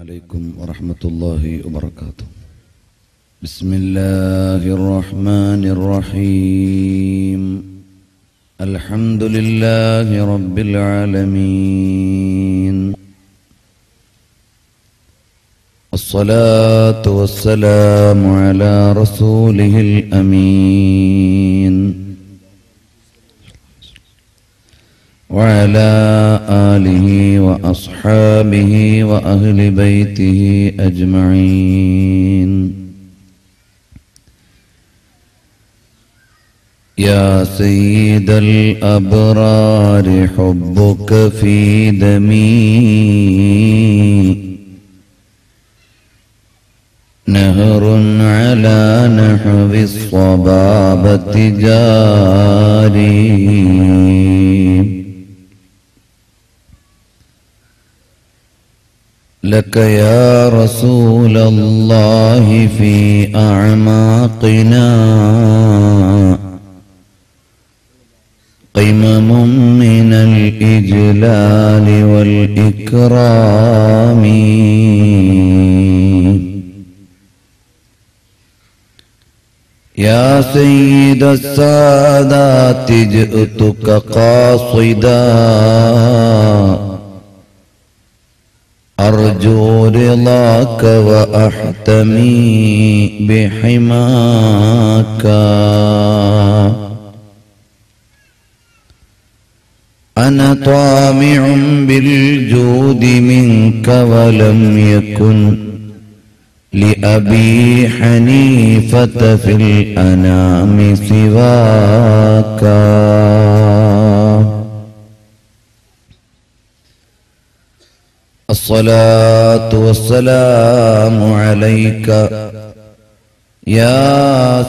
عليكم ورحمة الله وبركاته. بسم الله الرحمن الرحيم. الحمد لله رب العالمين. الصلاة والسلام على رسوله الأمين وعلى آله وأصحابه وأهل بيته أجمعين. يا سيد الأبرار حبك في دمي نهر على نحو الصبابة جاري. لك يا رسول الله في أعماقنا قمم من الإجلال والإكرام. يا سيد السادات جئتك قاصدا أرجو رضاك وأحتمي بحماك. أنا طامع بالجود منك ولم يكن لأبي حنيفة في الأنام سواك. الصلاة والسلام عليك يا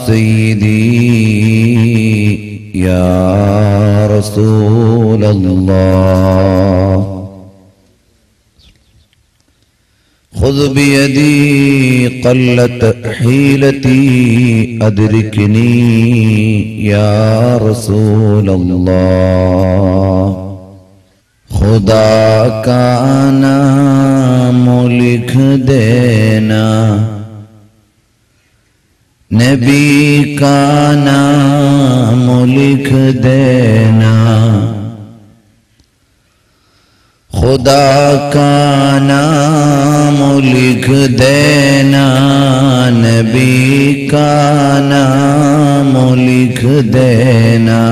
سيدي يا رسول الله. خذ بيدي قلت حيلتي أدركني يا رسول الله. खुदा का नाम लिख देना नबी का नाम लिख देना खुदा का नाम लिख देना नबी का नाम लिख देना.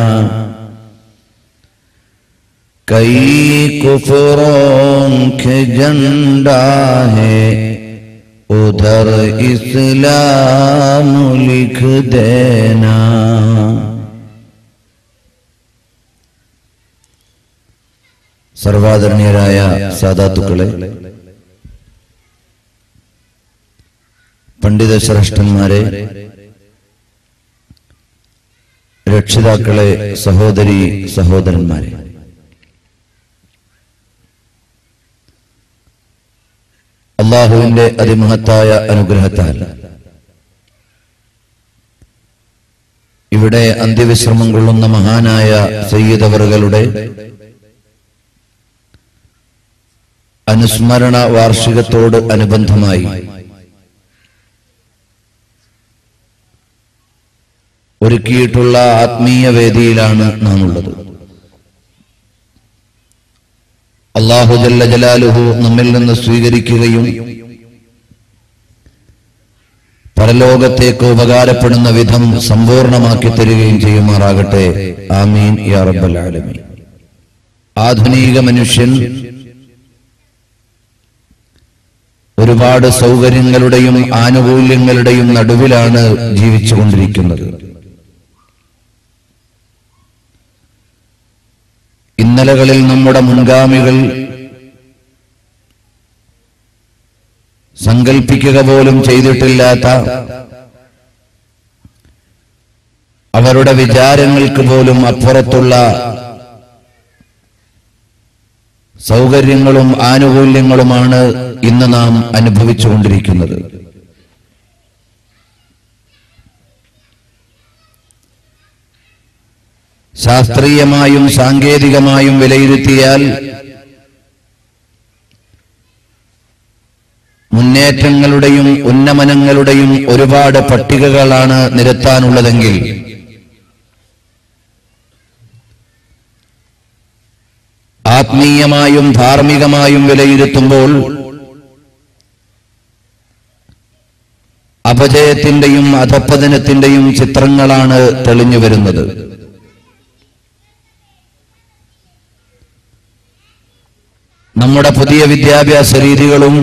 कई कुफरों के झंडा है उधर इस्लाम लिख देना. സർവാദരണീയരായ സാദാത്തുക്കളെ, പണ്ഡിത ശ്രേഷ്ഠന്മാരെ, രക്ഷിതാക്കളെ, സഹോദരി സഹോദരന്മാരെ, അല്ലാഹുവിന്റെ അതിമഹത്തായ അനുഗ്രഹത്താൽ ഇവിടെ അന്ത്യവിശ്രമം കൊള്ളുന്ന മഹാനായ സയ്യിദ് അവറുകളുടെ അനുസ്മരണ വാർഷികത്തോട് അനുബന്ധമായി ഒരുക്കിയിട്ടുള്ള ആത്മീയ വേദിയിലാണ് നാം ഉള്ളത്. അല്ലാഹു ജല്ല ജലാലുഹു നമ്മിൽ നിന്ന് സ്വീകരിക്കുകയും പരലോകത്തേക്ക് ഉപകാരപ്പെടുന്ന വിധം സമ്പൂർണമാക്കി തരികയും ചെയ്യുമാറാകട്ടെ. ആമീൻ യാ റബ്ബൽ ആലമീൻ. ആധുനിക മനുഷ്യൻ ഒരുപാട് സൗകര്യങ്ങളുടെയും ആനുകൂല്യങ്ങളുടെയും നടുവിലാണ് ജീവിച്ചുകൊണ്ടിരിക്കുന്നത്. ഇന്നലകളിൽ നമ്മുടെ മുൻഗാമികൾ സങ്കൽപ്പിക്കുക പോലും ചെയ്തിട്ടില്ലാത്ത, അവരുടെ വിചാരങ്ങൾക്ക് പോലും അപ്പുറത്തുള്ള സൗകര്യങ്ങളും ആനുകൂല്യങ്ങളുമാണ് ഇന്ന് നാം അനുഭവിച്ചുകൊണ്ടിരിക്കുന്നത്. ശാസ്ത്രീയമായും സാങ്കേതികമായും വിലയിരുത്തിയാൽ മുന്നേറ്റങ്ങളുടെയും ഉന്നമനങ്ങളുടെയും ഒരുപാട് പട്ടികകളാണ് നിരത്താനുള്ളതെങ്കിൽ ആത്മീയമായും ധാർമ്മികമായും വിലയിരുത്തുമ്പോൾ അപജയത്തിന്റെയും അധപ്പതനത്തിന്റെയും ചിത്രങ്ങളാണ് തെളിഞ്ഞു വരുന്നത്. നമ്മുടെ പുതിയ വിദ്യാഭ്യാസ രീതികളും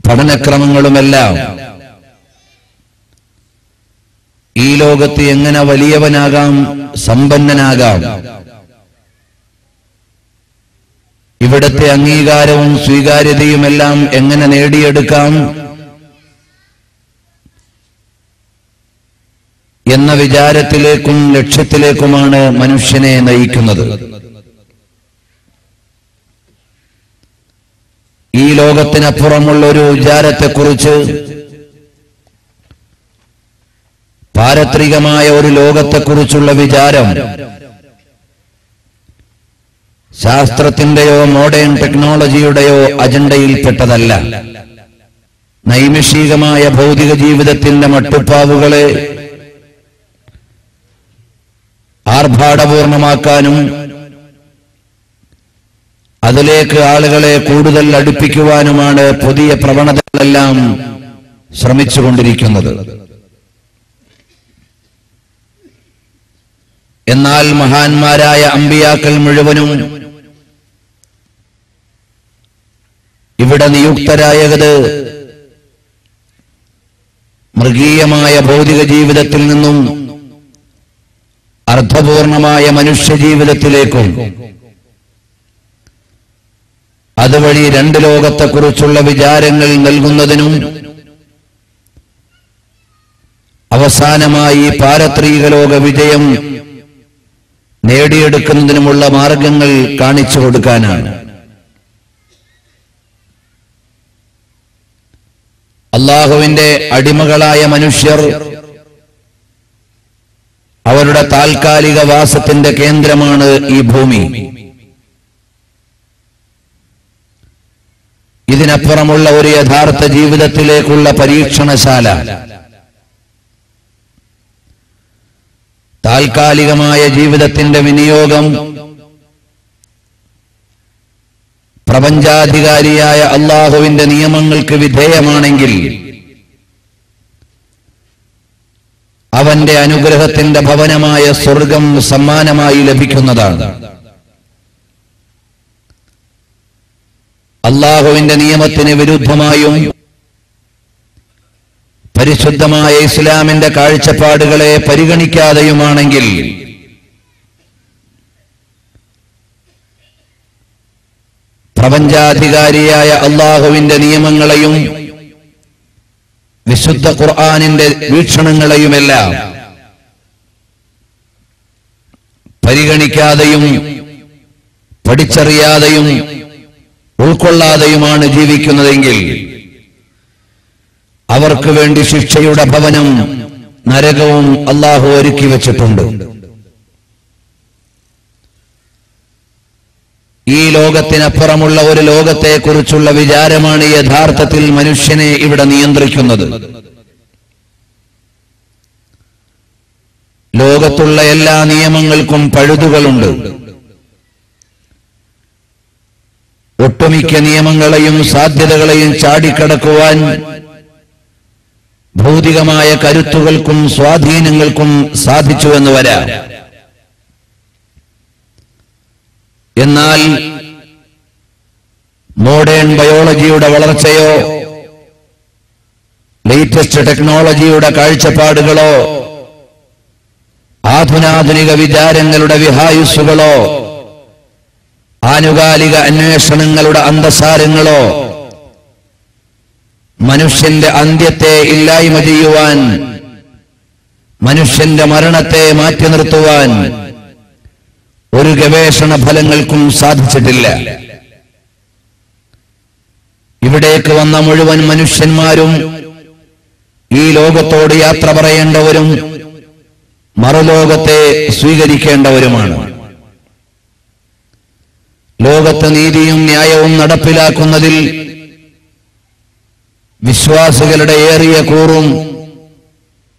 പഠനക്രമങ്ങളുമെല്ലാം ഈ ലോകത്ത് എങ്ങനെ വലിയവനാകാം, സമ്പന്നനാകാം, ഇവിടത്തെ അംഗീകാരവും സ്വീകാര്യതയുമെല്ലാം എങ്ങനെ നേടിയെടുക്കാം എന്ന വിചാരത്തിലേക്കും ലക്ഷ്യത്തിലേക്കുമാണ് മനുഷ്യനെ നയിക്കുന്നത്. ഈ ലോകത്തിനപ്പുറമുള്ള ഒരു വിചാരത്തെക്കുറിച്ച്, പാരത്രികമായ ഒരു ലോകത്തെക്കുറിച്ചുള്ള വിചാരം ശാസ്ത്രത്തിന്റെയോ മോഡേൺ ടെക്നോളജിയുടെയോ അജണ്ടയിൽപ്പെട്ടതല്ല. നൈമിഷികമായ ഭൗതിക ജീവിതത്തിന്റെ മട്ടുപ്പാവുകളെ ആർഭാടപൂർണമാക്കാനും അതിലേക്ക് ആളുകളെ കൂടുതൽ അടുപ്പിക്കുവാനുമാണ് പുതിയ പ്രവണതകളെല്ലാം ശ്രമിച്ചുകൊണ്ടിരിക്കുന്നത്. എന്നാൽ മഹാന്മാരായ അമ്പിയാക്കൾ മുഴുവനും ഇവിടെ നിയുക്തരായത് മൃഗീയമായ ഭൗതിക ജീവിതത്തിൽ നിന്നും അർത്ഥപൂർണമായ മനുഷ്യജീവിതത്തിലേക്കും അതുവഴി രണ്ട് ലോകത്തെക്കുറിച്ചുള്ള വിചാരങ്ങൾ നൽകുന്നതിനും അവസാനമായി പാരത്രിക ലോക വിജയം നേടിയെടുക്കുന്നതിനുമുള്ള മാർഗങ്ങൾ കാണിച്ചു കൊടുക്കാനാണ്. അല്ലാഹുവിന്റെ അടിമകളായ മനുഷ്യർ അവരുടെ താൽക്കാലിക വാസത്തിന്റെ കേന്ദ്രമാണ് ഈ ഭൂമി. ഇതിനപ്പുറമുള്ള ഒരു യഥാർത്ഥ ജീവിതത്തിലേക്കുള്ള പരീക്ഷണശാല. താൽക്കാലികമായ ജീവിതത്തിന്റെ വിനിയോഗം പ്രപഞ്ചാധികാരിയായ അല്ലാഹുവിന്റെ നിയമങ്ങൾക്ക് വിധേയമാണെങ്കിൽ അവന്റെ അനുഗ്രഹത്തിന്റെ ഭവനമായ സ്വർഗം സമ്മാനമായി ലഭിക്കുന്നതാണ്. അല്ലാഹുവിന്റെ നിയമത്തിന് വിരുദ്ധമായും പരിശുദ്ധമായ ഇസ്ലാമിന്റെ കാഴ്ചപ്പാടുകളെ പരിഗണിക്കാതെയുമാണെങ്കിൽ പ്രപഞ്ചാധികാരിയായ അല്ലാഹുവിന്റെ നിയമങ്ങളെയും വിശുദ്ധ ഖുർആനിന്റെ വീക്ഷണങ്ങളെയുമെല്ലാം പരിഗണിക്കാതെയും പഠിച്ചറിയാതെയും ഉൾക്കൊള്ളാതെയുമാണ് ജീവിക്കുന്നതെങ്കിൽ അവർക്ക് വേണ്ടി ശിക്ഷയുടെ ഭവനം നരകവും അല്ലാഹു ഒരുക്കി വച്ചിട്ടുണ്ട്. ഈ ലോകത്തിനപ്പുറമുള്ള ഒരു ലോകത്തെക്കുറിച്ചുള്ള വിചാരമാണ് യഥാർത്ഥത്തിൽ മനുഷ്യനെ ഇവിടെ നിയന്ത്രിക്കുന്നത്. ലോകത്തുള്ള എല്ലാ നിയമങ്ങൾക്കും പഴുതുകളുണ്ട്. ഒട്ടുമിക്ക നിയമങ്ങളെയും സാധ്യതകളെയും ചാടിക്കടക്കുവാൻ ഭൗതികമായ കരുത്തുകൾക്കും സ്വാധീനങ്ങൾക്കും സാധിച്ചുവെന്ന് വരാം. എന്നാൽ മോഡേൺ ബയോളജിയുടെ വളർച്ചയോ ലേറ്റസ്റ്റ് ടെക്നോളജിയുടെ കാഴ്ചപ്പാടുകളോ ആധുനാധുനിക വിചാരങ്ങളുടെ വിഹായുസ്സുകളോ ആനുകാലിക അന്വേഷണങ്ങളുടെ അന്തസാരങ്ങളോ മനുഷ്യന്റെ അന്ത്യത്തെ ഇല്ലായ്മ ചെയ്യുവാൻ, മനുഷ്യന്റെ മരണത്തെ മാറ്റി നിർത്തുവാൻ ഒരു ഗവേഷണ ഫലങ്ങൾക്കും സാധിച്ചിട്ടില്ല. ഇവിടേക്ക് വന്ന മുഴുവൻ മനുഷ്യന്മാരും ഈ ലോകത്തോട് യാത്ര പറയേണ്ടവരും മറുലോകത്തെ സ്വീകരിക്കേണ്ടവരുമാണ്. ലോകത്ത് നീതിയും ന്യായവും നടപ്പിലാക്കുന്നതിൽ വിശ്വാസികളുടെ ഏറിയ കൂറും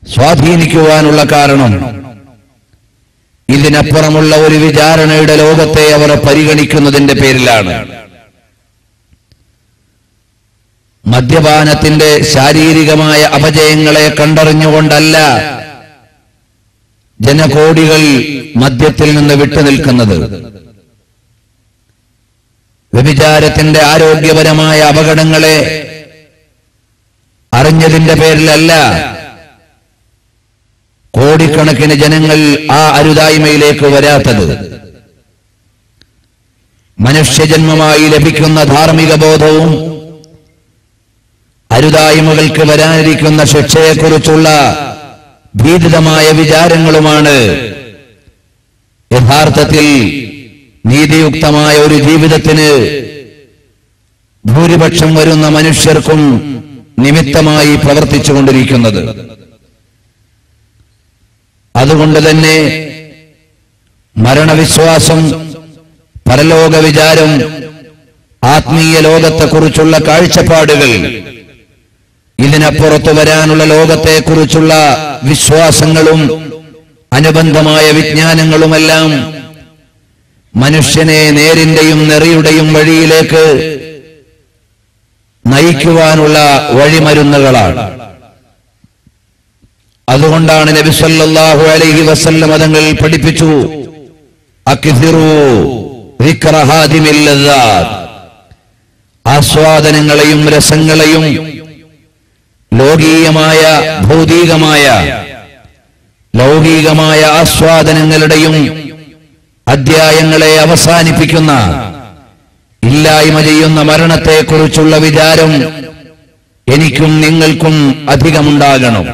സ്വാധീനിക്കുവാനുള്ള കാരണം ഇതിനപ്പുറമുള്ള ഒരു വിചാരണയുടെ ലോകത്തെ അവർ പരിഗണിക്കുന്നതിന്റെ പേരിലാണ്. മദ്യപാനത്തിന്റെ ശാരീരികമായ അപജയങ്ങളെ കണ്ടറിഞ്ഞുകൊണ്ടല്ല ജനകോടികൾ മദ്യത്തിൽ നിന്ന് വിട്ടുനിൽക്കുന്നത്. വ്യഭിചാരത്തിന്റെ ആരോഗ്യപരമായ അപകടങ്ങളെ അറിഞ്ഞതിന്റെ പേരിലല്ല കോടിക്കണക്കിന് ജനങ്ങൾ ആ അരുതായ്മയിലേക്ക് വരാത്തത്. മനുഷ്യജന്മമായി ലഭിക്കുന്ന ധാർമ്മിക ബോധവും അരുതായ്മകൾക്ക് വരാനിരിക്കുന്ന ശിക്ഷയെക്കുറിച്ചുള്ള ഭീതിതമായ വിചാരങ്ങളുമാണ് യഥാർത്ഥത്തിൽ നീതിയുക്തമായ ഒരു ജീവിതത്തിന് ഭൂരിപക്ഷം വരുന്ന മനുഷ്യർക്കും നിമിത്തമായി പ്രവർത്തിച്ചുകൊണ്ടിരിക്കുന്നത്. അതുകൊണ്ട് തന്നെ മരണവിശ്വാസം, പരലോക വിചാരം, ആത്മീയ ലോകത്തെക്കുറിച്ചുള്ള കാഴ്ചപ്പാടുകൾ, ഇതിനപ്പുറത്തു വരാനുള്ള ലോകത്തെക്കുറിച്ചുള്ള വിശ്വാസങ്ങളും അനുബന്ധമായ വിജ്ഞാനങ്ങളുമെല്ലാം മനുഷ്യനെ നേരിന്റെയും നെറിയുടെയും വഴിയിലേക്ക് നയിക്കുവാനുള്ള വഴിമരുന്നുകളാണ്. അതുകൊണ്ടാണ് നബി സല്ലല്ലാഹു അലൈഹി വസല്ലം തങ്ങൾ പഠിപ്പിച്ചു, അക്സിറൂ ദിക്റ ഹാദിമിൽ ലദ്ദാത്ത്, ആസ്വാദനങ്ങളെയും രസങ്ങളെയും ലോകീയമായ ഭൗതികമായ ലൗകികമായ ആസ്വാദനങ്ങളുടെയും അധ്യായങ്ങളെ അവസാനിപ്പിക്കുന്ന ഇല്ലായ്മ ചെയ്യുന്ന മരണത്തെക്കുറിച്ചുള്ള വിചാരം എനിക്കും നിങ്ങൾക്കും അധികമുണ്ടാകണം.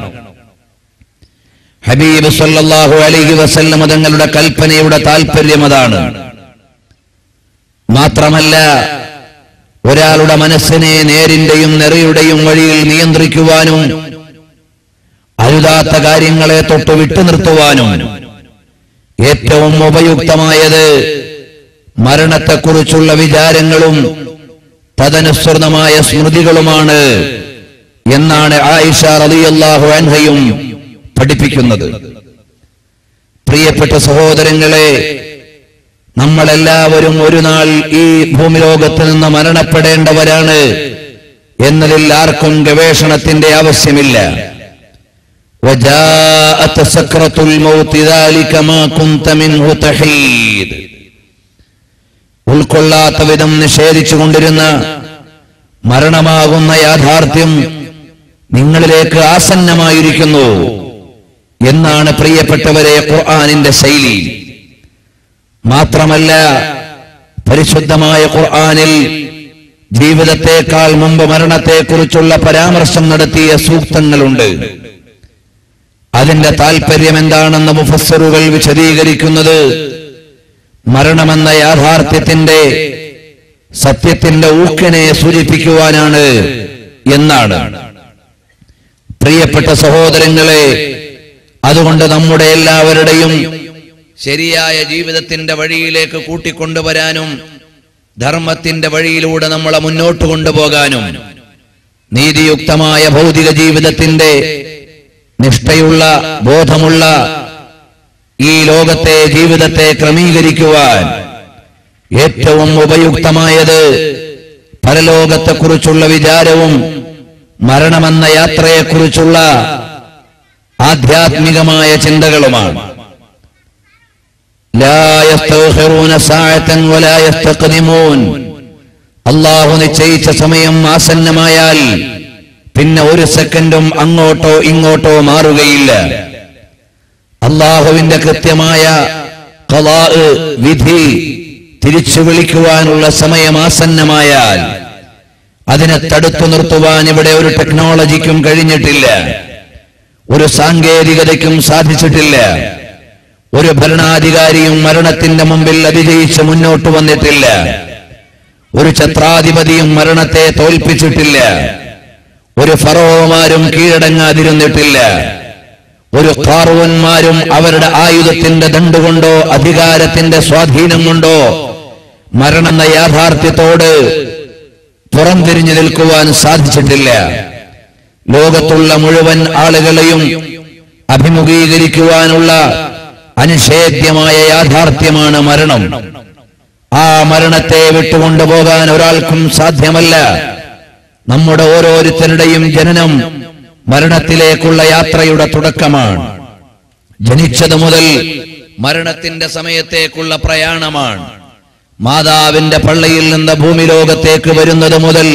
ഹബീബ് സല്ലല്ലാഹു അലൈഹി വസല്ലം തങ്ങളുടെ കൽപ്പനയുടെ താൽപര്യം അതാണ്. മാത്രമല്ല, ഒരാളുടെ മനസ്സിനെ നേരിന്റെയും നെറിയുടെയും വഴിയിൽ നിയന്ത്രിക്കുവാനും അരുതാത്ത കാര്യങ്ങളെ തൊട്ട് വിട്ടുനിർത്തുവാനും ഏറ്റവും ഉപയുക്തമായത് മരണത്തെക്കുറിച്ചുള്ള വിചാരങ്ങളും തദനുസൃതമായ സ്മൃതികളുമാണ് എന്നാണ് ആയിഷ റളിയല്ലാഹു അൻഹയും പഠിപ്പിക്കുന്നത്. പ്രിയപ്പെട്ട സഹോദരങ്ങളെ, നമ്മളെല്ലാവരും ഒരു നാൾ ഈ ഭൂമിലോകത്ത് നിന്ന് മരണപ്പെടേണ്ടവരാണ് എന്നതിൽ ആർക്കും ഗവേഷണത്തിന്റെ ആവശ്യമില്ല. വജാഅത് സക്രത്തുൽ മൗത്ത് ദാലിക മാ കുൻത മിൻഹു തഹീദ്. ഉൾക്കൊള്ളാത്ത വിധം നിഷേധിച്ചുകൊണ്ടിരുന്ന മരണമാകുന്ന യാഥാർത്ഥ്യം നിങ്ങളിലേക്ക് ആസന്നമായിരിക്കുന്നു എന്നാണ് പ്രിയപ്പെട്ടവരെ ഖുർആനിന്റെ ശൈലി. മാത്രമല്ല, പരിശുദ്ധമായ ഖുർആനിൽ ജീവിതത്തെക്കാൾ മുമ്പ് മരണത്തെക്കുറിച്ചുള്ള പരാമർശം നടത്തിയ സൂക്തങ്ങളുണ്ട്. അതിന്റെ താൽപര്യം എന്താണെന്ന് മുഫസ്സിറുകൾ വിശദീകരിക്കുന്നത് മരണമെന്ന യാഥാർത്ഥ്യത്തിന്റെ സത്യത്തിന്റെ ഊക്കിനെ സൂചിപ്പിക്കുവാനാണ് എന്നാണ്. പ്രിയപ്പെട്ട സഹോദരങ്ങളെ, അതുകൊണ്ട് നമ്മുടെ എല്ലാവരുടെയും ശരിയായ ജീവിതത്തിന്റെ വഴിയിലേക്ക് കൂട്ടിക്കൊണ്ടുവരാനും ധർമ്മത്തിന്റെ വഴിയിലൂടെ നമ്മളെ മുന്നോട്ട് കൊണ്ടുപോകാനും നീതിയുക്തമായ ഭൗതിക ജീവിതത്തിന്റെ നിഷ്ഠയുള്ള ബോധമുള്ള ഈ ലോകത്തെ ജീവിതത്തെ ക്രമീകരിക്കുവാൻ ഏറ്റവും ഉപയുക്തമായത് പരലോകത്തെക്കുറിച്ചുള്ള വിചാരവും മരണമെന്ന യാത്രയെക്കുറിച്ചുള്ള ആധ്യാത്മികമായ ചിന്തകളുമാണ്. അല്ലാഹു നിശ്ചയിച്ച സമയം ആസന്നമായാൽ പിന്നെ ഒരു സെക്കൻഡും അങ്ങോട്ടോ ഇങ്ങോട്ടോ മാറുകയില്ല. അല്ലാഹുവിന്റെ കൃത്യമായ ഖളാ വിധി തിരിച്ചു വിളിക്കുവാനുള്ള സമയം ആസന്നമായാൽ അതിനെ തടുത്തു നിർത്തുവാൻ ഇവിടെ ഒരു ടെക്നോളജിക്കും കഴിഞ്ഞിട്ടില്ല, ഒരു സാങ്കേതികതയ്ക്കും സാധിച്ചിട്ടില്ല. ഒരു ഭരണാധികാരിയും മരണത്തിന്റെ മുമ്പിൽ അതിജയിച്ച് മുന്നോട്ട് വന്നിട്ടില്ല. ഒരു ഛത്രാധിപതിയും മരണത്തെ തോൽപ്പിച്ചിട്ടില്ല. ഒരു ഫറോവമാരും കീഴടങ്ങാതിരുന്നിട്ടില്ല. ഒരു ഖാറൂൻമാരും അവരുടെ ആയുധത്തിന്റെ ദണ്ടുകൊണ്ടോ അധികാരത്തിന്റെ സ്വാധീനം കൊണ്ടോ മരണമെന്ന യാഥാർത്ഥ്യത്തോട് പുറംതിരിഞ്ഞു നിൽക്കുവാൻ സാധിച്ചിട്ടില്ല. ലോകത്തുള്ള മുഴുവൻ ആളുകളെയും അഭിമുഖീകരിക്കുവാനുള്ള അനിഷേധ്യമായ യാഥാർത്ഥ്യമാണ് മരണം. ആ മരണത്തെ വിട്ടുകൊണ്ടുപോകാൻ ഒരാൾക്കും സാധ്യമല്ല. നമ്മുടെ ഓരോരുത്തരുടെയും ജനനം മരണത്തിലേക്കുള്ള യാത്രയുടെ തുടക്കമാണ്. ജനിച്ചത് മുതൽ മരണത്തിന്റെ സമയത്തേക്കുള്ള പ്രയാണമാണ്. മാതാവിന്റെ പള്ളയിൽ നിന്ന് ഭൂമി ലോകത്തേക്ക് വരുന്നത് മുതൽ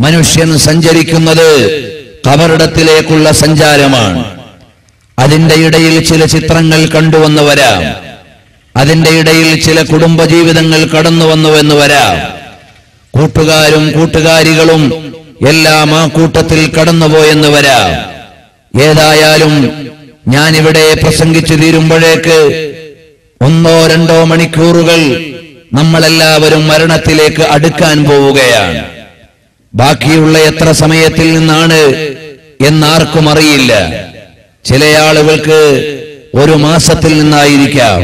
മനുഷ്യൻ സഞ്ചരിക്കുന്നത് ഖബറിടത്തിലേക്കുള്ള സഞ്ചാരമാണ്. അതിന്റെ ഇടയിൽ ചില ചിത്രങ്ങൾ കണ്ടുവന്നു വരാം. അതിന്റെ ഇടയിൽ ചില കുടുംബജീവിതങ്ങൾ കടന്നുവന്നുവെന്ന് വരാം. കൂട്ടുകാരും കൂട്ടുകാരികളും എല്ലാം ആ കൂട്ടത്തിൽ കടന്നുപോയെന്ന് വരാം. ഏതായാലും ഞാനിവിടെ പ്രസംഗിച്ചു തീരുമ്പോഴേക്ക് 1-2 മണിക്കൂറുകൾ നമ്മളെല്ലാവരും മരണത്തിലേക്ക് അടുക്കാൻ പോവുകയാണ്. ബാക്കിയുള്ള എത്ര സമയത്തിൽ നിന്നാണ് എന്നാർക്കും അറിയില്ല. ചില ആളുകൾക്ക് 1 മാസത്തിൽ നിന്നായിരിക്കാം.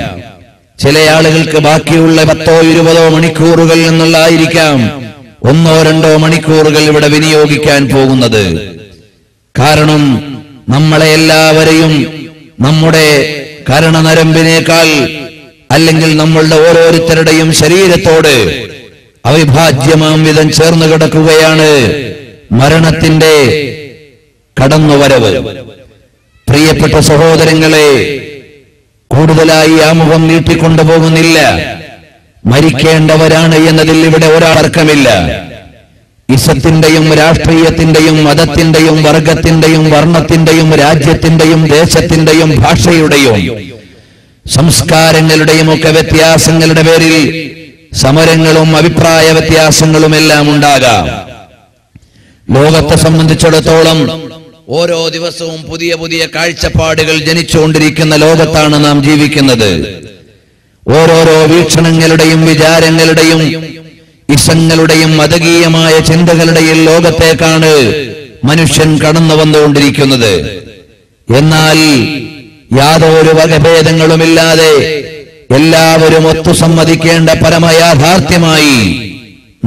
ചില ആളുകൾക്ക് ബാക്കിയുള്ള 10-20 മണിക്കൂറുകളിൽ നിന്നുള്ളായിരിക്കാം 1-2 മണിക്കൂറുകൾ ഇവിടെ വിനിയോഗിക്കാൻ പോകുന്നത്. കാരണം നമ്മളെ എല്ലാവരെയും നമ്മുടെ കരണനരമ്പിനേക്കാൾ അല്ലെങ്കിൽ നമ്മളുടെ ഓരോരുത്തരുടെയും ശരീരത്തോട് അവിഭാജ്യമാം വിധം ചേർന്ന് കിടക്കുകയാണ് മരണത്തിന്റെ കടന്നുവരവ്. പ്രിയപ്പെട്ട സഹോദരങ്ങളെ, കൂടുതലായി ആമുഖം നീട്ടിക്കൊണ്ടുപോകുന്നില്ല. മരിക്കേണ്ടവരാണ് എന്നതിൽ ഇവിടെ ഒരാളർക്കമില്ല. ഇസത്തിന്റെയും രാഷ്ട്രീയത്തിന്റെയും മതത്തിന്റെയും വർഗത്തിന്റെയും വർണ്ണത്തിന്റെയും രാജ്യത്തിന്റെയും ദേശത്തിന്റെയും ഭാഷയുടെയും സംസ്കാരങ്ങളുടെയും ഒക്കെ വ്യത്യാസങ്ങളുടെ പേരിൽ സമരങ്ങളും അഭിപ്രായ വ്യത്യാസങ്ങളും എല്ലാം ഉണ്ടാകാം. ലോകത്തെ സംബന്ധിച്ചിടത്തോളം ഓരോ ദിവസവും പുതിയ പുതിയ കാഴ്ചപ്പാടുകൾ ജനിച്ചുകൊണ്ടിരിക്കുന്ന ലോകത്താണ് നാം ജീവിക്കുന്നത്. ഓരോരോ വീക്ഷണങ്ങളുടെയും വിചാരങ്ങളുടെയും ഇസങ്ങളുടെയും മതകീയമായ ചിന്തകളുടെയും ലോകത്തേക്കാണ് മനുഷ്യൻ കടന്നു വന്നുകൊണ്ടിരിക്കുന്നത്. എന്നാൽ യാതൊരു വകഭേദങ്ങളുമില്ലാതെ എല്ലാവരും ഒത്തുസമ്മതിക്കേണ്ട പരമയാഥാർത്ഥ്യമായി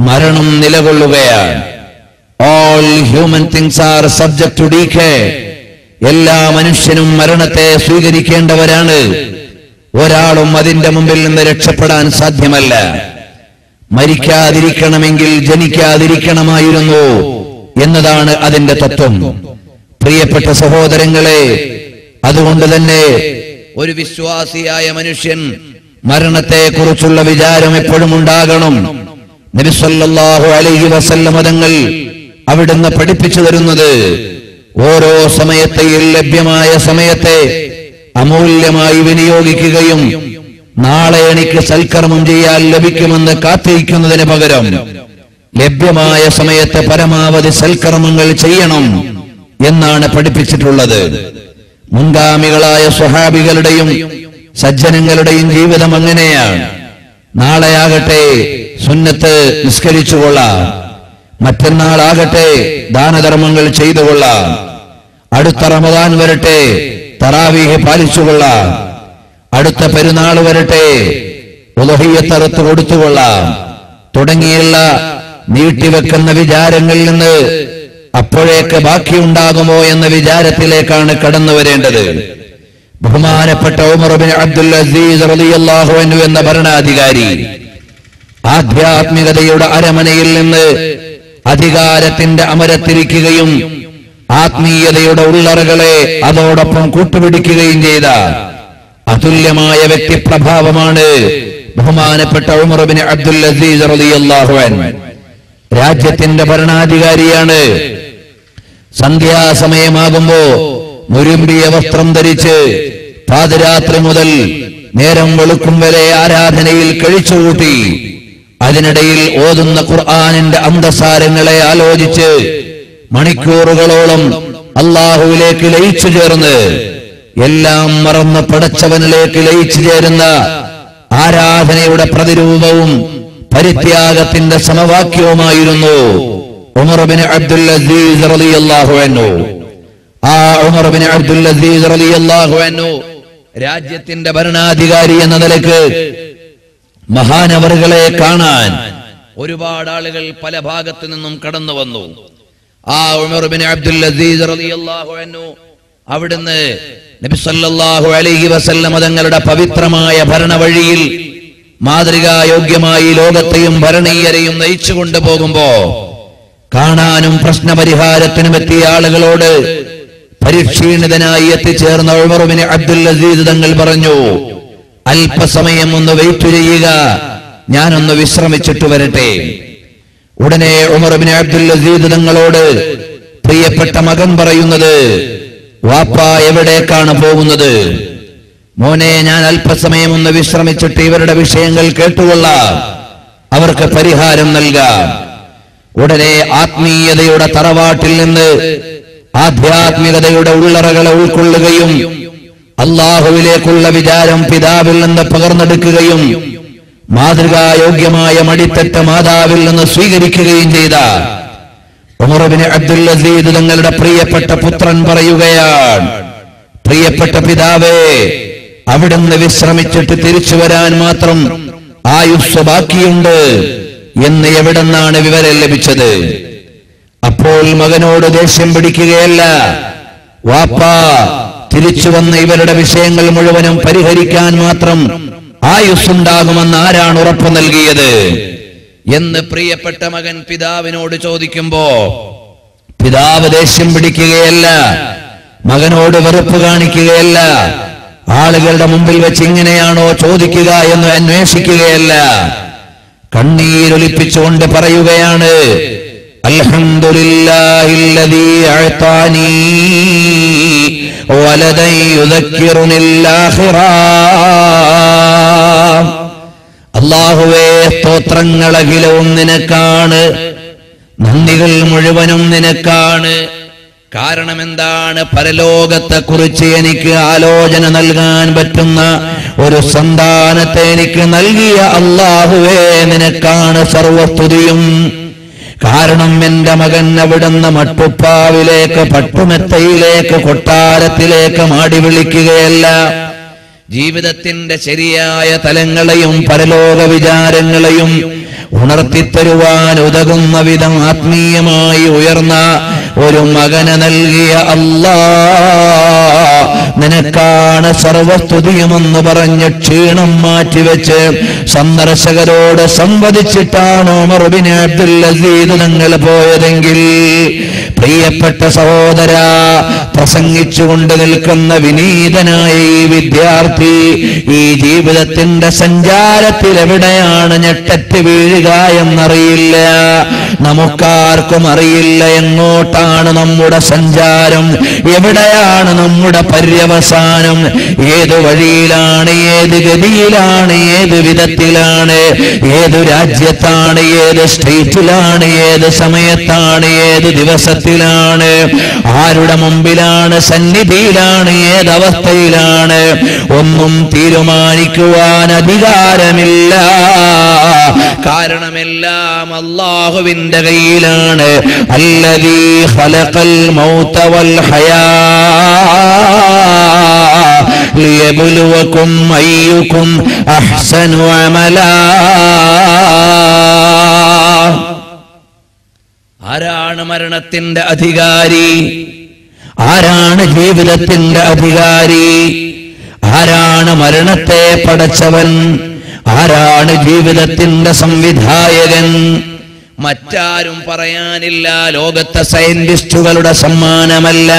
മരണം നിലകൊള്ളുകയാണ്. All human things are subject to decay. എല്ലാ മനുഷ്യനും മരണത്തെ സ്വീകരിക്കേണ്ടവരാണ്. ഒരാളും അതിന്റെ മുമ്പിൽ നിന്ന് രക്ഷപ്പെടാൻ സാധ്യമല്ല. മരിക്കാതിരിക്കണമെങ്കിൽ ജനിക്കാതിരിക്കണമായിരുന്നു എന്നതാണ് അതിന്റെ തത്വം. പ്രിയപ്പെട്ട സഹോദരങ്ങളെ, അതുകൊണ്ട് തന്നെ ഒരു വിശ്വാസിയായ മനുഷ്യൻ മരണത്തെക്കുറിച്ചുള്ള വിചാരം എപ്പോഴും ഉണ്ടാകണം. നബി സല്ലല്ലാഹു അലൈഹി വസല്ലം തങ്ങൾ അവിടുന്ന് പഠിപ്പിച്ചു തരുന്നത് ഓരോ സമയത്തെയും ലഭ്യമായ സമയത്തെ അമൂല്യമായി വിനിയോഗിക്കുകയും നാളെ എനിക്ക് സൽക്കർമ്മം ചെയ്യാൻ ലഭിക്കുമെന്ന് കാത്തിരിക്കുന്നതിന് പകരം ലഭ്യമായ സമയത്ത് പരമാവധി സൽക്കർമ്മങ്ങൾ ചെയ്യണം എന്നാണ് പഠിപ്പിച്ചിട്ടുള്ളത്. മുൻഗാമികളായ സ്വഹാബികളുടെയും സജ്ജനങ്ങളുടെയും ജീവിതം അങ്ങനെയാണ്. നാളെയാകട്ടെ സുന്നത്ത് നിസ്കരിച്ചുകൊള്ളാം, മറ്റന്നാളാകട്ടെ ദാനധർമ്മങ്ങൾ ചെയ്തുകൊള്ളാം, അടുത്ത റമദാൻ വരട്ടെ തറാവീഹ് പാലിച്ചുകൊള്ളാം, അടുത്ത പെരുന്നാൾ വരട്ടെ ഉളുഹിയ്യത്ത് അറുത്ത് കൊടുത്തുകൊള്ളാം തുടങ്ങിയുള്ള നീട്ടിവെക്കുന്ന വിചാരങ്ങളിൽ നിന്ന് അപ്പോഴേക്ക് ബാക്കിയുണ്ടാകുമോ എന്ന വിചാരത്തിലേക്കാണ് കടന്നു വരേണ്ടത്. ബഹുമാനപ്പെട്ട ഉമർ ബിൻ അബ്ദുൽ അസീസ് റളിയല്ലാഹു അൻഹു എന്ന ഭരണാധികാരി ആധ്യാത്മികതയുടെ അരമനയിൽ നിന്ന് അധികാരത്തിന്റെ അമരത്തിരിക്കുകയും ആത്മീയതയുടെ ഉള്ളറകളെ അതോടൊപ്പം കൂട്ടുപിടിക്കുകയും ചെയ്ത അതുല്യമായ വ്യക്തിപ്രഭാവമാണ് ബഹുമാനപ്പെട്ട ഉമർ ബിൻ അബ്ദുൽ അസീസ് റളിയല്ലാഹു അൻഹു. രാജ്യത്തിന്റെ ഭരണാധികാരിയാണ്. സന്ധ്യാസമയമാകുമ്പോ മുരുമ്പിയ വസ്ത്രം ധരിച്ച് പാതിരാത്രി മുതൽ നേരം വെളുക്കും വരെ ആരാധനയിൽ കഴിച്ചുകൂട്ടി അതിനിടയിൽ ഓതുന്ന ഖുർആനിന്റെ അന്തസാരങ്ങളെ ആലോചിച്ച് മണിക്കൂറുകളോളം അള്ളാഹുവിലേക്ക് ലയിച്ചു ചേർന്ന് എല്ലാം മറന്ന് പടച്ചവനിലേക്ക് ലയിച്ചു ചേരുന്ന ആരാധനയുടെ പ്രതിരൂപവും പരിത്യാഗത്തിന്റെ സമവാക്യവുമായിരുന്നു ഉമർ ബിൻ അബ്ദുൽ അസീസ് റളിയല്ലാഹു അൻഹു. ആ ഉമർ ബിൻ അബ്ദുൽ അസീസ് റളിയല്ലാഹു അൻഹു രാജ്യത്തിന്റെ ഭരണാധികാരി എന്ന നിലയ്ക്ക് മഹാനവറുകളെ കാണാൻ ഒരുപാട് ആളുകൾ പല ഭാഗത്തു നിന്നും കടന്നു വന്നു. ആ ഉമർ ഇബ്നു അബ്ദുൽ അസീസ് റളിയല്ലാഹു അൻഹു അവിടുന്ന് നബി സല്ലല്ലാഹു അലൈഹി വസല്ലം തങ്ങളുടെ പവിത്രമായ ഭരണ വഴിയിൽ മാതൃകായോഗ്യമായി ലോകത്തെയും ഭരണീയരെയും നയിച്ചു കൊണ്ടുപോകുമ്പോ കാണാനും പ്രശ്നപരിഹാരത്തിനും എത്തിയ ആളുകളോട് പരിക്ഷീണിതനായി എത്തിച്ചേർന്ന ഉമർ ഇബ്നു അബ്ദുൽ അസീസ് തങ്ങൾ പറഞ്ഞു, അല്പസമയം ഒന്ന് വെയിറ്റ് ചെയ്യുക, ഞാനൊന്ന് വിശ്രമിച്ചിട്ട് വരട്ടെ. ഉടനെ ഉമർ ഇബ്നു അബ്ദുൽ അസീസ് തങ്ങളോട് പ്രിയപ്പെട്ട മകൻ പറയുന്നത്, വാപ്പ എവിടേക്കാണ് പോകുന്നത്? മോനെ, ഞാൻ അല്പസമയം ഒന്ന് വിശ്രമിച്ചിട്ട് ഇവരുടെ വിഷയങ്ങൾ കേട്ടുകൊള്ളാം, അവർക്ക് പരിഹാരം നൽകാം. ഉടനെ ആത്മീയതയുടെ തറവാട്ടിൽ നിന്ന് ആധ്യാത്മികതയുടെ ഉള്ളറകളെ ഉൾക്കൊള്ളുകയും അള്ളാഹുവിലേക്കുള്ള വിചാരം പിതാവിൽ നിന്ന് പകർന്നെടുക്കുകയും മാതൃകായോഗ്യമായ മടിത്തട്ട് മാതാവിൽ നിന്ന് സ്വീകരിക്കുകയും ചെയ്ത ഉമർ ഇബ്നു അബ്ദുൽ അസീസ് തങ്ങളുടെ പ്രിയപ്പെട്ട പുത്രൻ പറയുകയാണ്, പ്രിയപ്പെട്ട പിതാവേ, അവിടുന്ന് വിശ്രമിച്ചിട്ട് തിരിച്ചു വരാൻ മാത്രം ആയുസ് ബാക്കിയുണ്ട് എന്ന് എവിടെന്നാണ് വിവരം ലഭിച്ചത്? അപ്പോൾ മകനോട് ദേഷ്യം പിടിക്കുകയല്ല, വാപ്പ തിരിച്ചു വന്ന് ഇവരുടെ വിഷയങ്ങൾ മുഴുവനും പരിഹരിക്കാൻ മാത്രം ആയുസ്സുണ്ടാകുമെന്ന് ആരാണ് ഉറപ്പ് നൽകിയത് എന്ന് പ്രിയപ്പെട്ട മകൻ പിതാവിനോട് ചോദിക്കുമ്പോ പിതാവ് ദേഷ്യം പിടിക്കുകയല്ല, മകനോട് വെറുപ്പ് കാണിക്കുകയല്ല, ആളുകളുടെ മുമ്പിൽ വെച്ച് ഇങ്ങനെയാണോ ചോദിക്കുക എന്ന് അന്വേഷിക്കുകയല്ല, കണ്ണീരൊലിപ്പിച്ചുകൊണ്ട് പറയുകയാണ്, അൽഹംദുലില്ലാഹില്ലദീ അഅതാനി വലദൻ യുദക്കിറുനിൽ ആഖിറ. അല്ലാഹുവേ, സ്തോത്രങ്ങളഖിലവും നിനക്കാണ്, നന്ദികൾ മുഴുവനും നിനക്കാണ്. കാരണം എന്താണ്? പരലോകത്തെ കുറിച്ച് എനിക്ക് ആലോചന നൽകാൻ പറ്റുന്ന ഒരു സന്താനത്തെ എനിക്ക് നൽകിയ അല്ലാഹുവേ, നിനക്കാണ് സർവസ്തുതിയും. കാരണം എന്റെ മകൻ അവിടുന്ന് മട്ടുപ്പാവിലേക്ക്, പട്ടുമെത്തയിലേക്ക്, കൊട്ടാരത്തിലേക്ക് മാടി വിളിക്കുകയല്ല, ജീവിതത്തിന്റെ ശരിയായ തലങ്ങളെയും പരലോക വിചാരങ്ങളെയും ഉണർത്തിത്തരുവാൻ ഉതകുന്ന വിധം ആത്മീയമായി ഉയർന്ന ഒരു മകനെ നൽകിയ അല്ലാഹ്, നിനക്കാണ് സർവസ്തുതിയുമെന്ന് പറഞ്ഞ് ക്ഷീണം മാറ്റിവെച്ച് സന്ദർശകരോട് സംവദിച്ചിട്ടാണ് ഉമർ ഇബ്നു അബ്ദുൽ അസീസ് തങ്ങൾ പോയതെങ്കിൽ, പ്രിയപ്പെട്ട സഹോദര, പ്രസംഗിച്ചുകൊണ്ട് നിൽക്കുന്ന വിനീതനായ ഈ വിദ്യാർത്ഥി ഈ ജീവിതത്തിന്റെ സഞ്ചാരത്തിൽ എവിടെയാണ് ഞെട്ടറ്റ് വീഴുക എന്നറിയില്ല. നമുക്കാർക്കും അറിയില്ല എങ്ങോട്ടാണ് നമ്മുടെ സഞ്ചാരം, എവിടെയാണ് നമ്മുടെ പര്യവസാനം, ഏത് വഴിയിലാണ്, ഏത് ഗതിയിലാണ്, ഏത് വിധത്തിലാണ്, ഏത് രാജ്യത്താണ്, ഏത് സ്റ്റേറ്റിലാണ്, ഏത് സമയത്താണ്, ഏത് ദിവസത്തിലാണ്, ആരുടെ മുമ്പിലാണ്, സന്നിധിയിലാണ്, ഏതവസ്ഥയിലാണ്, ഒന്നും തീരുമാനിക്കുവാൻ അധികാരമില്ല. കാരണമെല്ലാം അല്ലാഹുവിന്റെ കയ്യിലാണ്. അല്ലദീ ഖലഖൽ മൗത വൽ ഹയാ ലിയബ്ലുവകും അയ്യുകും അഹ്സനു അമലാ. ആരാണ് മരണത്തിന്റെ അധികാരി? ആരാണ് ജീവിതത്തിന്റെ അധികാരി? ആരാണ് മരണത്തെ പടച്ചവൻ? ആരാണ് ജീവിതത്തിന്റെ സംവിധായകൻ? മറ്റാരും പറയാനില്ല. ലോകത്തെ സയന്റിസ്റ്റുകളുടെ സമ്മാനമല്ല.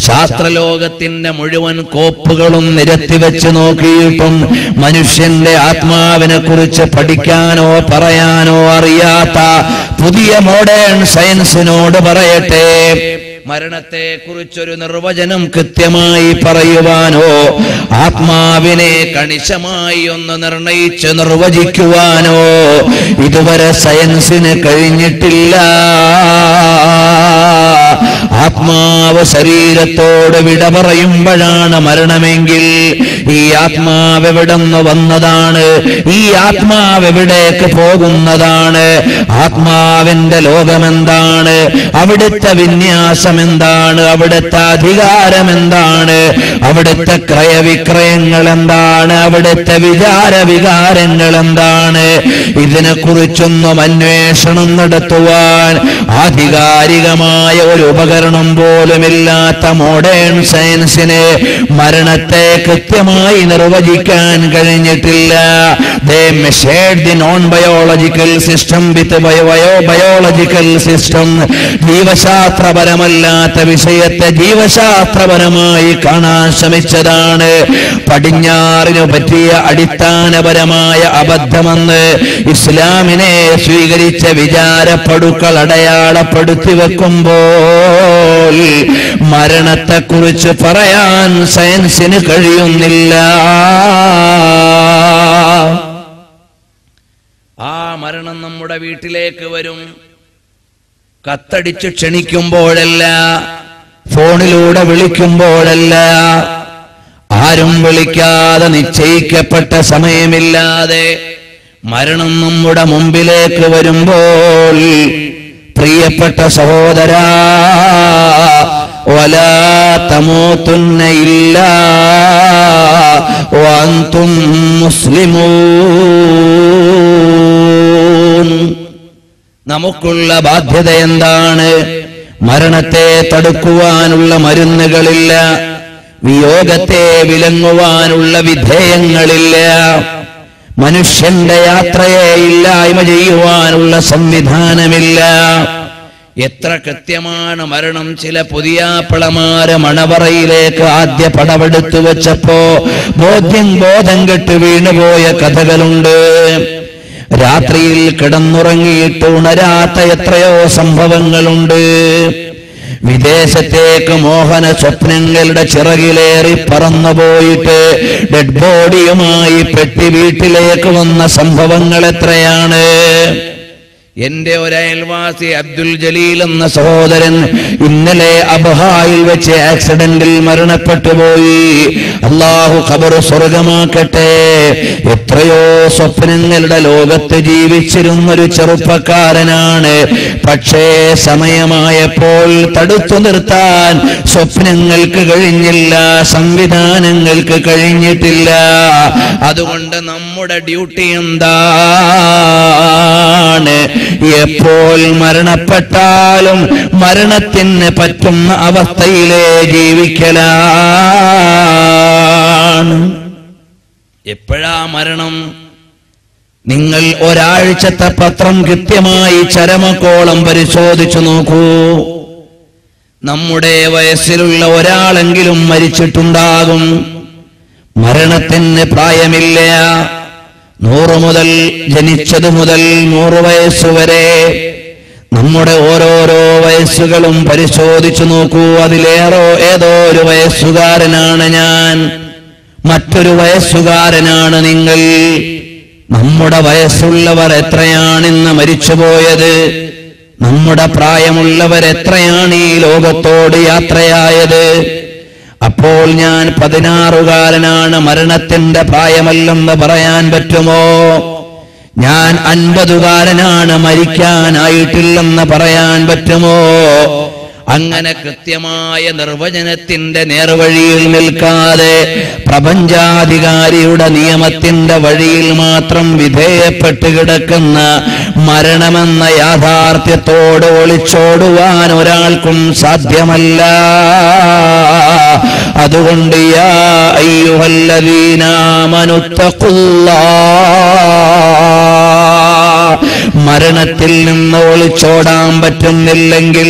ശാസ്ത്രലോകത്തിന്റെ മുഴുവൻ കോപ്പുകളും നിരത്തിവെച്ച് നോക്കിയിട്ടും മനുഷ്യന്റെ ആത്മാവിനെ കുറിച്ച് പഠിക്കാനോ പറയാനോ അറിയാത്ത പുതിയ മോഡേൺ സയൻസിനോട് പറയട്ടെ, മരണത്തെ കുറിച്ചൊരു നിർവചനം കൃത്യമായി പറയുവാനോ ആത്മാവിനെ കണിശമായി ഒന്ന് നിർണയിച്ച് നിർവചിക്കുവാനോ ഇതുവരെ സയൻസിന് കഴിഞ്ഞിട്ടില്ല. ആത്മാവ് ശരീരത്തോട് വിട പറയുമ്പോഴാണ് മരണമെങ്കിൽ ഈ ആത്മാവ് എവിടെന്ന് വന്നതാണ്, ഈ ആത്മാവ് എവിടേക്ക് പോകുന്നതാണ്, ആത്മാവിന്റെ ലോകമെന്താണ്, അവിടുത്തെ വിന്യാസം എന്താണ്, അവിടുത്തെ അധികാരം എന്താണ്, അവിടുത്തെ ക്രയവിക്രയങ്ങൾ എന്താണ്, അവിടുത്തെ വികാരങ്ങൾ എന്താണ്, ഇതിനെക്കുറിച്ചൊന്നും അന്വേഷണം നടത്തുവാൻ ആധികാരികമായ ഒരു ഉപകരണം പോലുമില്ലാത്ത മോഡേൺ സയൻസിന് മരണത്തെ കൃത്യമായി നിർവചിക്കാൻ കഴിഞ്ഞിട്ടില്ല. They measured the non-biological system with biological system. ജീവശാസ്ത്രപരമല്ലാത്ത വിഷയത്തെ ജീവശാസ്ത്രപരമായി കാണാൻ ശ്രമിച്ചതാണ് പടിഞ്ഞാറിനു പറ്റിയ അടിസ്ഥാനപരമായ അബദ്ധമെന്ന് ഇസ്ലാമിനെ സ്വീകരിച്ച വിചാരപ്പടുക്കൾ അടയാളപ്പെടുത്തി വെക്കുമ്പോൾ മരണത്തെക്കുറിച്ച് പറയാൻ സയൻസിന് കഴിയുന്നില്ല. ആ മരണം നമ്മുടെ വീട്ടിലേക്ക് വരും. കത്തടിച്ച് ക്ഷണിക്കുമ്പോഴല്ല, ഫോണിലൂടെ വിളിക്കുമ്പോഴല്ല, ആരും വിളിക്കാതെ നിശ്ചയിക്കപ്പെട്ട സമയമില്ലാതെ മരണം നമ്മുടെ മുമ്പിലേക്ക് വരുമ്പോൾ പ്രിയപ്പെട്ട സഹോദരാ, വലാ തമൂതുന്ന ഇല്ലാ വഅൻതും മുസ്ലിമൂൻ. നമുക്കുള്ള ബാധ്യത എന്താണ്? മരണത്തെ തടുക്കുവാനുള്ള മരുന്നുകളില്ല, വിയോഗത്തെ വിലങ്ങുവാനുള്ള വിധേയങ്ങളില്ല, മനുഷ്യന്റെ യാത്രയെ ഇല്ലായ്മ ചെയ്യുവാനുള്ള സംവിധാനമില്ല. എത്ര കൃത്യമാണ് മരണം. ചില പുതിയാപ്പിളമാര് മണവറയിലേക്ക് ആദ്യ പടവെടുത്തു വെച്ചപ്പോ ബോധം കെട്ട് വീണുപോയ കഥകളുണ്ട്. രാത്രിയിൽ കിടന്നുറങ്ങിയിട്ട് ഉണരാത്ത എത്രയോ സംഭവങ്ങളുണ്ട്. വിദേശത്തേക്ക് മോഹന സ്വപ്നങ്ങളുടെ ചിറകിലേറി പറന്നുപോയിട്ട് ഡെഡ് ബോഡിയുമായി പെട്ടി വീട്ടിലേക്ക് വന്ന സംഭവങ്ങൾ എത്രയാണ്. എന്റെ ഒരു അയൽവാസി അബ്ദുൽ ജലീൽ എന്ന സഹോദരൻ ഇന്നലെ അബ്ഹായിൽ വെച്ച് ആക്സിഡന്റിൽ മരണപ്പെട്ടു പോയി. അല്ലാഹു ഖബർ സ്വർഗമാക്കട്ടെ. എത്രയോ സ്വപ്നങ്ങളുടെ ലോകത്ത് ജീവിച്ചിരുന്നൊരു ചെറുപ്പക്കാരനാണ്. പക്ഷേ സമയമായപ്പോൾ തടുത്തു നിർത്താൻ സ്വപ്നങ്ങൾക്ക് കഴിഞ്ഞില്ല, സംവിധാനങ്ങൾക്ക് കഴിഞ്ഞിട്ടില്ല. അതുകൊണ്ട് നമ്മുടെ ഡ്യൂട്ടി എന്താണ്? എപ്പോൾ മരണപ്പെട്ടാലും മരണത്തിന് പറ്റുന്ന അവസ്ഥയിലേ ജീവിക്കലാണ്. എപ്പോഴാ മരണം? നിങ്ങൾ ഒരാഴ്ചത്തെ പത്രം കൃത്യമായി ചരമക്കോളം പരിശോധിച്ചു നോക്കൂ. നമ്മുടെ വയസ്സിലുള്ള ഒരാളെങ്കിലും മരിച്ചിട്ടുണ്ടാകും. മരണത്തിന് പ്രായമില്ല. 100 മുതൽ, ജനിച്ചത് മുതൽ 100 വയസ്സുവരെ നമ്മുടെ ഓരോരോ വയസ്സുകളും പരിശോധിച്ചു നോക്കൂ. ഏതോ ഒരു വയസ്സുകാരനാണ് ഞാൻ, മറ്റൊരു വയസ്സുകാരനാണ് നിങ്ങൾ. നമ്മുടെ വയസ്സുള്ളവർ എത്രയാണിന്ന് മരിച്ചുപോയത്? നമ്മുടെ പ്രായമുള്ളവർ എത്രയാണ് ഈ ലോകത്തോട് യാത്രയായത്? അപ്പോൾ ഞാൻ 16കാരനാണ്, മരണത്തിന്റെ പ്രായമല്ലെന്ന് പറയാൻ പറ്റുമോ? ഞാൻ 50കാരനാണ്, മരിക്കാനായിട്ടില്ലെന്ന് പറയാൻ പറ്റുമോ? അങ്ങനെ കൃത്യമായ നിർവചനത്തിന്റെ നേർവഴിയിൽ നിൽക്കാതെ പ്രപഞ്ചാധികാരിയുടെ നിയമത്തിന്റെ വഴിയിൽ മാത്രം വിധേയപ്പെട്ട് കിടക്കുന്ന മരണമെന്ന യാഥാർത്ഥ്യത്തോട് ഒളിച്ചോടുവാൻ ഒരാൾക്കും സാധ്യമല്ല. അതുകൊണ്ട് യാ അയ്യുഹല്ലദീന ആമനു തഖുല്ലാഹ്, മരണത്തിൽ നിന്ന് ഒളിച്ചോടാൻ പറ്റുന്നില്ലെങ്കിൽ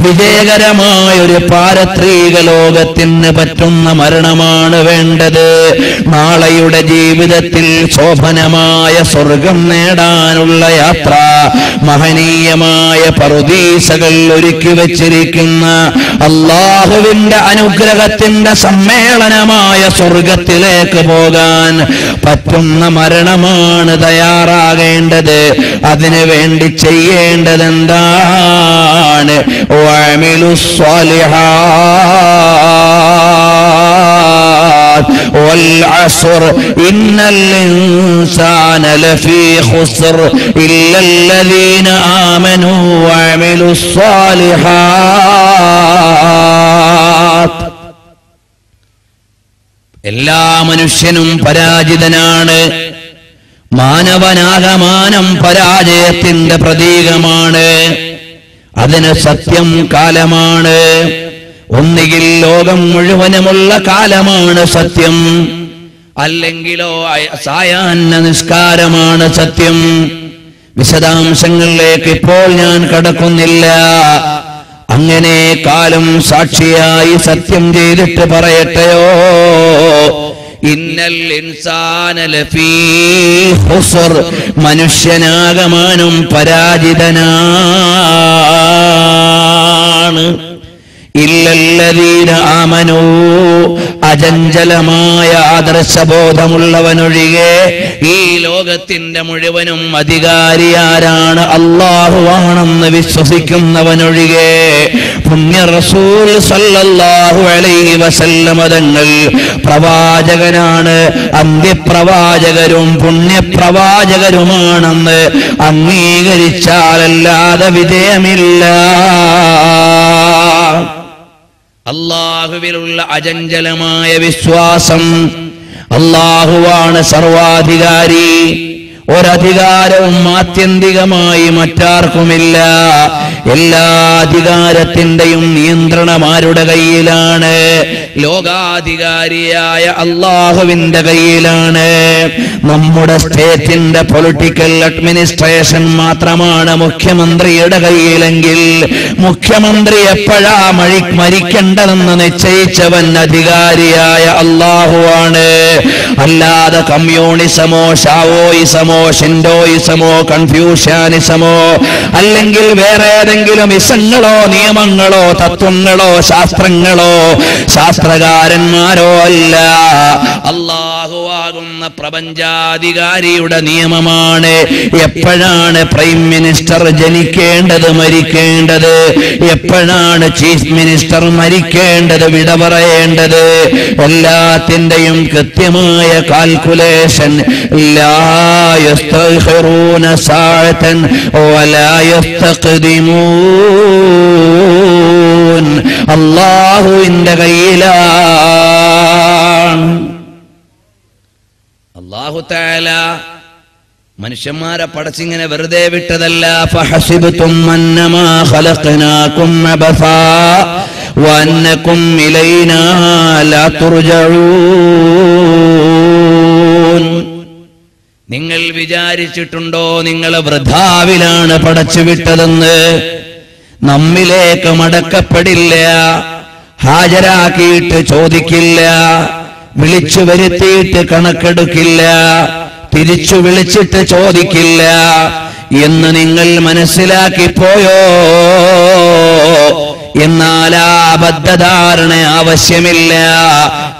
വിജയകരമായൊരു പാരത്രിക ലോകത്തിന് പറ്റുന്ന മരണമാണ് വേണ്ടത്. നാളെയുടെ ജീവിതത്തിൽ ശോഭനമായ സ്വർഗം നേടാനുള്ള യാത്ര, മഹനീയമായ പറുദീസകൾ ഒരുക്കി വച്ചിരിക്കുന്ന അല്ലാഹുവിന്റെ അനുഗ്രഹത്തിന്റെ സമ്മേളനമായ സ്വർഗത്തിലേക്ക് പോകാൻ പറ്റുന്ന മരണമാണ് തയ്യാറാകേണ്ടത്. അതിനു വേണ്ടി ചെയ്യേണ്ടത് എന്താണ്? വഅമിലുസ് സ്വാലിഹാത്ത് والعصر إن الإنسان لفي خسر إلا الذين آمنوا وعملوا الصالحات. എല്ലാ മനുഷ്യനും പരാജിതനാണ്. മാനവനാകമാനം പരാജയത്തിന്റെ പ്രതീകമാണ്. അതിന് സത്യം കാലമാണ്. ഒന്നുകിൽ ലോകം മുഴുവനുമുള്ള കാലമാണ് സത്യം, അല്ലെങ്കിലോ സായാഹ്ന നിസ്കാരമാണ് സത്യം. വിശദാംശങ്ങളിലേക്ക് ഇപ്പോൾ ഞാൻ കടക്കുന്നില്ല. അങ്ങനെ കാലം സാക്ഷിയായി സത്യം ചെയ്തിട്ട് പറയട്ടെയോ, ഇന്നൽ ഇൻസാന ലഫീ ഖുസ്ർ, മനുഷ്യനാകമാനം പരാജിതനാണ്. ഇല്ലല്ലദീന ആമനൂ, അചഞ്ചലമായ ആദർശബോധമുള്ളവനൊഴികെ ഈ ലോകത്തിന്റെ മുഴുവനും അധികാരി ആരാണ്? അല്ലാഹുവാണെന്ന് വിശ്വസിക്കുന്നവനൊഴികെ. പുണ്യ റസൂൽ സല്ലല്ലാഹു അലൈഹി വസല്ലമ തങ്ങൾ പ്രവാചകനാണ്, അന്ത്യപ്രവാചകരും പുണ്യപ്രവാചകരുമാണെന്ന് അംഗീകരിച്ചാലല്ലാതെ വിജയമില്ല. അല്ലാഹുവിലുള്ള അചഞ്ചലമായ വിശ്വാസം. അല്ലാഹുവാണ് സർവാധികാരി. ഒരധികാരവും ആത്യന്തികമായി മറ്റാർക്കുമില്ല. എല്ലാ അധികാരത്തിന്റെയും നിയന്ത്രണം ആരുടെ കയ്യിലാണ്? ലോകാധികാരിയായ അല്ലാഹുവിന്റെ കയ്യിലാണ്. നമ്മുടെ സ്റ്റേറ്റിന്റെ പൊളിറ്റിക്കൽ അഡ്മിനിസ്ട്രേഷൻ മാത്രമാണ് മുഖ്യമന്ത്രിയുടെ കയ്യിലെങ്കിൽ മുഖ്യമന്ത്രി എപ്പോഴാ മരിക്കേണ്ടതെന്ന് നിശ്ചയിച്ചവൻ അധികാരിയായ അല്ലാഹുവാണ്. അല്ലാതെ കമ്മ്യൂണിസമോ ഷാവോയിസമോ ഷിൻഡോയിസമോ കൺഫ്യൂഷ്യാനിസമോ അല്ലെങ്കിൽ വേറെ ഏതെങ്കിലും ഇസങ്ങളോ നിയമങ്ങളോ തത്വങ്ങളോ ശാസ്ത്രങ്ങളോ ശാസ്ത്രകാരന്മാരോ അല്ല. അല്ലാഹുവാകുന്ന പ്രപഞ്ചാധികാരിയുടെ നിയമമാണ് എപ്പോഴാണ് പ്രൈം മിനിസ്റ്റർ ജനിക്കേണ്ടത്, മരിക്കേണ്ടത്, എപ്പോഴാണ് ചീഫ് മിനിസ്റ്റർ മരിക്കേണ്ടത്, വിട പറയേണ്ടത്. എല്ലാത്തിന്റെയും കൃത്യമായ കാൽക്കുലേഷൻ. يستأخرون ساعة ولا يستقدمون. അല്ലാഹു ഇന്റെ കയ്യിലാണ്. അല്ലാഹു തആല മനുഷ്യന്മാരെ പടച്ചിങ്ങനെ വെറുതെ വിട്ടതല്ല. ഫഹസിബ്തും അന്നമാ ഖലഖനാകും അബസാ വഅന്നകും ഇലൈനാ ലാ തുർജഊൻ. നിങ്ങൾ വിചാരിച്ചിട്ടുണ്ടോ നിങ്ങളെ വൃഥാവിലാണ് പടച്ചുവിട്ടതെന്ന്? നമ്മിലേക്ക് മടക്കപ്പെടില്ല, ഹാജരാക്കിയിട്ട് ചോദിക്കില്ല, വിളിച്ചു വരുത്തിയിട്ട് കണക്കെടുക്കില്ല, തിരിച്ചു വിളിച്ചിട്ട് ചോദിക്കില്ല എന്ന് നിങ്ങൾ മനസ്സിലാക്കിപ്പോയോ? എന്നാൽ ആ അബദ്ധധാരണ ആവശ്യമില്ല.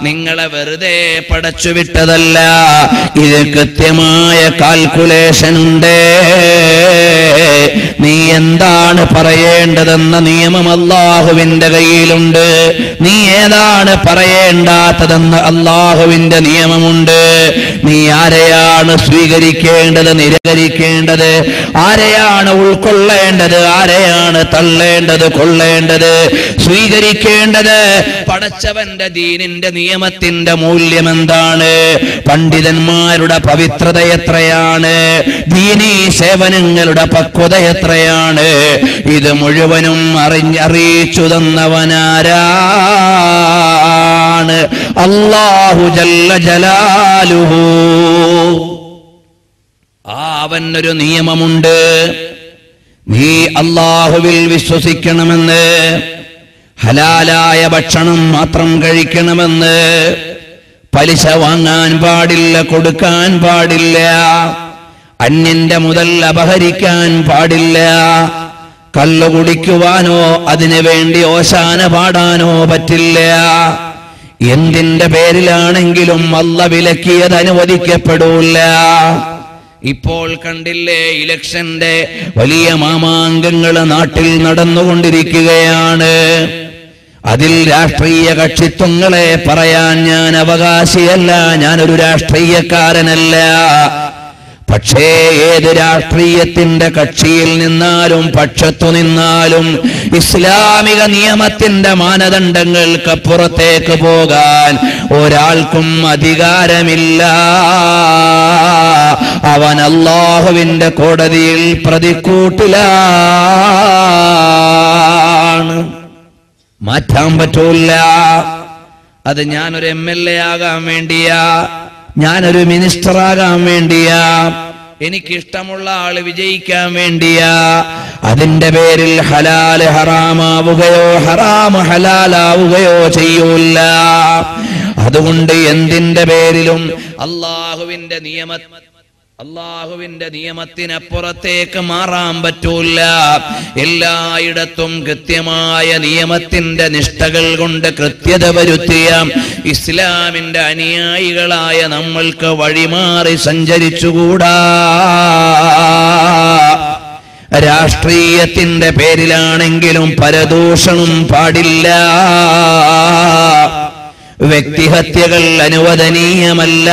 നിങ്ങളെ വെറുതെ പടച്ചുവിട്ടതല്ല, ഇത് കൃത്യമായ കാൽക്കുലേഷൻ ഉണ്ട്. നീ എന്താണ് പറയേണ്ടതെന്ന നിയമം അല്ലാഹുവിന്റെ കയ്യിലുണ്ട്. നീ ഏതാണ് പറയേണ്ടാത്തതെന്ന് അല്ലാഹുവിന്റെ നിയമമുണ്ട്. നീ ആരെയാണ് സ്വീകരിക്കേണ്ടത്, നിരാകരിക്കേണ്ടത്, ആരെയാണ് ഉൾക്കൊള്ളേണ്ടത്, ആരെയാണ് തള്ളേണ്ടത്, കൊള്ളേണ്ടത്, സ്വീകരിക്കേണ്ടത്, പടച്ചവന്റെ ദീനിന്റെ നിയമത്തിന്റെ മൂല്യം എന്താണ്, പണ്ഡിതന്മാരുടെ പവിത്രത എത്രയാണ്, ദീനീ സേവനങ്ങളുടെ പക്വത എത്രയാണ്, ഇത് മുഴുവനും അറിയിച്ചു തന്നവനാരാണ്? അല്ലാഹു ജല്ല ജലാലുഹു. അവനൊരു നിയമമുണ്ട്. നീ അല്ലാഹുവിൽ വിശ്വസിക്കണമെന്ന്, ഹലാലായ ഭക്ഷണം മാത്രം കഴിക്കണമെന്ന്, പലിശ വാങ്ങാൻ പാടില്ല, കൊടുക്കാൻ പാടില്ല, അന്യന്റെ മുതൽ അപഹരിക്കാൻ പാടില്ല, കള്ളു കുടിക്കുവാനോ അതിനു വേണ്ടി ഓശാന പാടാനോ പറ്റില്ല. എന്തിന്റെ പേരിലാണെങ്കിലും അല്ലാഹ് വിലക്കിയത് അനുവദിക്കപ്പെടൂല. ഇപ്പോൾ കണ്ടില്ലേ, ഇലക്ഷന്റെ വലിയ മാമാങ്കങ്ങൾ നാട്ടിൽ നടന്നുകൊണ്ടിരിക്കുകയാണ്. അതിൽ രാഷ്ട്രീയ കക്ഷിത്വങ്ങളെ പറയാൻ ഞാൻ അവകാശിയല്ല, ഞാനൊരു രാഷ്ട്രീയക്കാരനല്ല. പക്ഷേ ഏത് രാഷ്ട്രീയത്തിന്റെ കക്ഷിയിൽ നിന്നാലും പക്ഷത്തു നിന്നാലും ഇസ്ലാമിക നിയമത്തിന്റെ മാനദണ്ഡങ്ങൾക്കപ്പുറത്തേക്ക് പോകാൻ ഒരാൾക്കും അധികാരമില്ല. അവൻ അല്ലാഹുവിന്റെ കോടതിയിൽ പ്രതിക്കൂട്ടിലാണ്. മാറ്റാൻ പറ്റൂല. അത് ഞാനൊരു MLA ആകാൻ വേണ്ടിയാ, ഞാനൊരു മിനിസ്റ്ററാകാൻ വേണ്ടിയാ, എനിക്കിഷ്ടമുള്ള ആള് വിജയിക്കാൻ വേണ്ടിയാ, അതിന്റെ പേരിൽ ഹലാല് ഹറാമാവുകയോ ഹറാമ് ഹലാലാവുകയോ ചെയ്യൂല. അതുകൊണ്ട് എന്തിന്റെ പേരിലും അള്ളാഹുവിന്റെ നിയമത്തിനപ്പുറത്തേക്ക് മാറാൻ പറ്റൂല. എല്ലായിടത്തും കൃത്യമായ നിയമത്തിന്റെ നിഷ്ഠകൾ കൊണ്ട് കൃത്യത വരുത്തിയ ഇസ്ലാമിന്റെ അനുയായികളായ നമ്മൾക്ക് വഴിമാറി സഞ്ചരിച്ചുകൂടാ. രാഷ്ട്രീയത്തിന്റെ പേരിലാണെങ്കിലും പരദൂഷണം പാടില്ല. വ്യക്തിഹത്യകൾ അനുവദനീയമല്ല.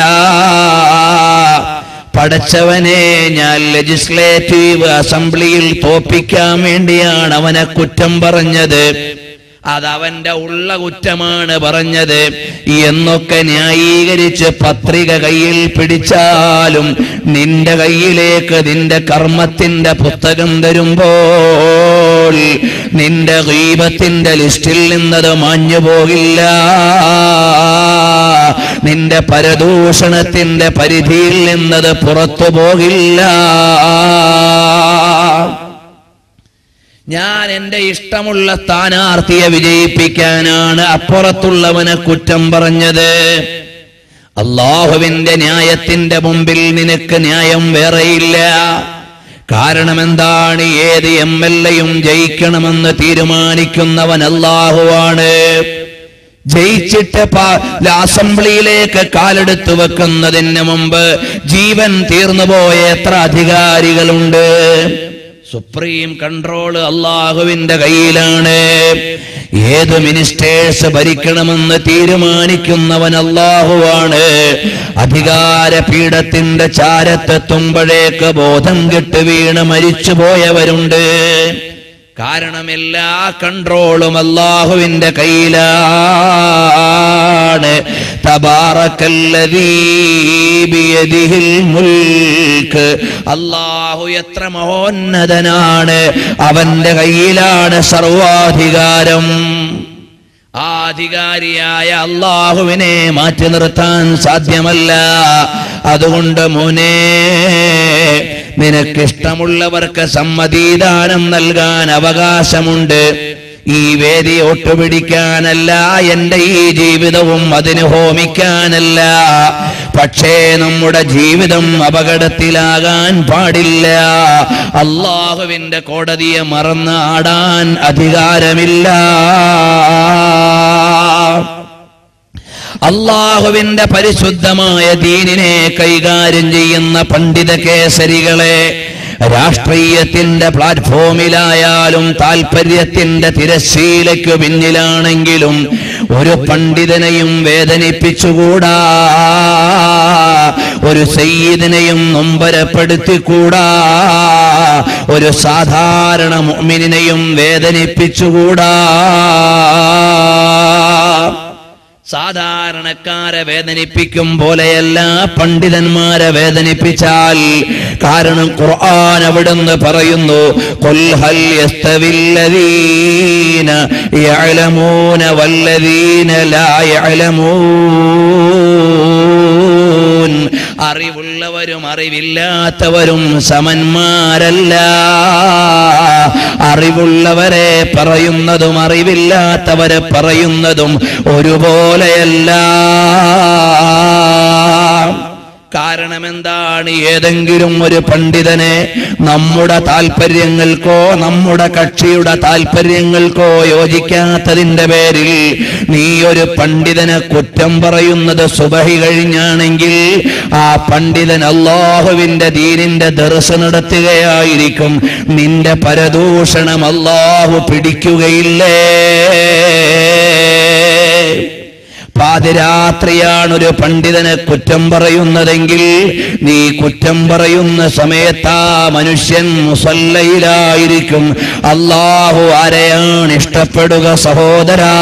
പടച്ചവനെ, ഞാൻ ലെജിസ്ലേറ്റീവ് അസംബ്ലിയിൽ തോപ്പിക്കാൻ വേണ്ടിയാണ് അവനെ കുറ്റം പറഞ്ഞത്, അതവന്റെ ഉള്ള കുറ്റമാണ് പറഞ്ഞത് എന്നൊക്കെ ന്യായീകരിച്ച് പത്രിക കയ്യിൽ പിടിച്ചാലും നിന്റെ കയ്യിലേക്ക് നിന്റെ കർമ്മത്തിന്റെ പുസ്തകം തരുമ്പോൾ നിന്റെ ഗീബത്തിന്റെ ലിസ്റ്റിൽ നിന്നത് മാഞ്ഞു പോകില്ല. നിന്റെ പരദൂഷണത്തിന്റെ പരിധിയിൽ നിന്നത് പുറത്തു പോകില്ല. ഞാൻ എന്റെ ഇഷ്ടമുള്ള സ്ഥാനാർത്ഥിയെ വിജയിപ്പിക്കാനാണ് അപ്പുറത്തുള്ളവനെ കുറ്റം പറഞ്ഞത്. അല്ലാഹുവിന്റെ ന്യായത്തിന്റെ മുമ്പിൽ നിനക്ക് ന്യായം വേറെയില്ല. കാരണം എന്താണ്? ഏത് MLAയും ജയിക്കണമെന്ന് തീരുമാനിക്കുന്നവൻ അല്ലാഹുവാണ്. ജയിച്ചിട്ട് അസംബ്ലിയിലേക്ക് കാലെടുത്തു വെക്കുന്നതിന് മുമ്പ് ജീവൻ തീർന്നുപോയ എത്ര അധികാരികളുണ്ട്? സുപ്രീം കൺട്രോൾ അല്ലാഹുവിന്റെ കയ്യിലാണ്. ഏത് മിനിസ്റ്റേഴ്സ് ഭരിക്കണമെന്ന് തീരുമാനിക്കുന്നവൻ അല്ലാഹുവാണ്. അധികാര പീഠത്തിന്റെ ചാരത്തെത്തുമ്പോഴേക്ക് ബോധം കെട്ട് വീണ് മരിച്ചുപോയവരുണ്ട്. കാരണം എല്ലാ കൺട്രോളും അല്ലാഹുവിന്റെ കയ്യിലാണ്. തബാറക്കല്ലദീ ബിയദിഹിൽ മുൽക്ക്. അല്ലാഹു എത്ര മഹോന്നതനാണ്, അവന്റെ കയ്യിലാണ് സർവാധികാരം. ആധികാരിയായ അല്ലാഹുവിനെ മാറ്റി നിർത്താൻ സാധ്യമല്ല. അതുകൊണ്ട് മോനെ, നിനക്കിഷ്ടമുള്ളവർക്ക് സമ്മതിദാനം നൽകാൻ അവകാശമുണ്ട്. ഈ വേദി ഒട്ടുപിടിക്കാനല്ല, എന്റെ ഈ ജീവിതവും അതിന് ഹോമിക്കാനല്ല. പക്ഷേ നമ്മുടെ ജീവിതം അപകടത്തിലാകാൻ പാടില്ല. അല്ലാഹുവിന്റെ കോടതിയെ മറന്ന് ആടാൻ അധികാരമില്ല. അല്ലാഹുവിന്റെ പരിശുദ്ധമായ ദീനിനെ കൈകാര്യം ചെയ്യുന്ന പണ്ഡിത കേസരികളെ, രാഷ്ട്രീയത്തിന്റെ പ്ലാറ്റ്ഫോമിലായാലും താൽപര്യത്തിന്റെ തിരശ്ശീലയ്ക്കു പിന്നിലാണെങ്കിലും ഒരു പണ്ഡിതനെയും വേദനിപ്പിച്ചുകൂടാ, ഒരു സയ്യിദിനെയും നൊമ്പരപ്പെടുത്തിക്കൂടാ, ഒരു സാധാരണ മുഅ്മിനിനെയും വേദനിപ്പിച്ചുകൂടാ. സാധാരണക്കാരെ വേദനിപ്പിക്കും പോലെയല്ല പണ്ഡിതന്മാരെ വേദനിപ്പിച്ചാൽ. കാരണം ഖുർആൻ അവിടുന്ന് പറയുന്നു, ഖുൽ ഹൽ യസ്തവില്ലദീന യഅലമൂന വല്ലദീന ലാ യഅലമൂൻ. അറിവുള്ളവരും അറിവില്ലാത്തവരും സമന്മാരല്ല. അറിവുള്ളവരെ പറയുന്നതും അറിവില്ലാത്തവരെ പറയുന്നതും ഒരുപോലെയല്ല. കാരണം എന്താണ്? ഏതെങ്കിലും ഒരു പണ്ഡിതനെ നമ്മുടെ താല്പര്യങ്ങൾക്കോ നമ്മുടെ കക്ഷിയുടെ താല്പര്യങ്ങൾക്കോ യോജിക്കാത്തതിന്റെ പേരിൽ നീ ഒരു പണ്ഡിതനെ കുറ്റം പറയുന്നത് സുബഹി കഴിഞ്ഞാണെങ്കിൽ ആ പണ്ഡിതൻ അല്ലാഹുവിന്റെ ദീനിന്റെ ദർസ് നടത്തുകയായിരിക്കും. നിന്റെ പരദൂഷണം അല്ലാഹു പിടിക്കുകയില്ലേ? പാതിരാത്രിയാണ് ഒരു പണ്ഡിതനെ കുറ്റം പറയുന്നതെങ്കിൽ നീ കുറ്റം പറയുന്ന സമയത്ത് ആ മനുഷ്യൻ മുസല്ലയിലായിരിക്കും. അല്ലാഹു ആരെയാണ് ഇഷ്ടപ്പെടുക സഹോദരാ?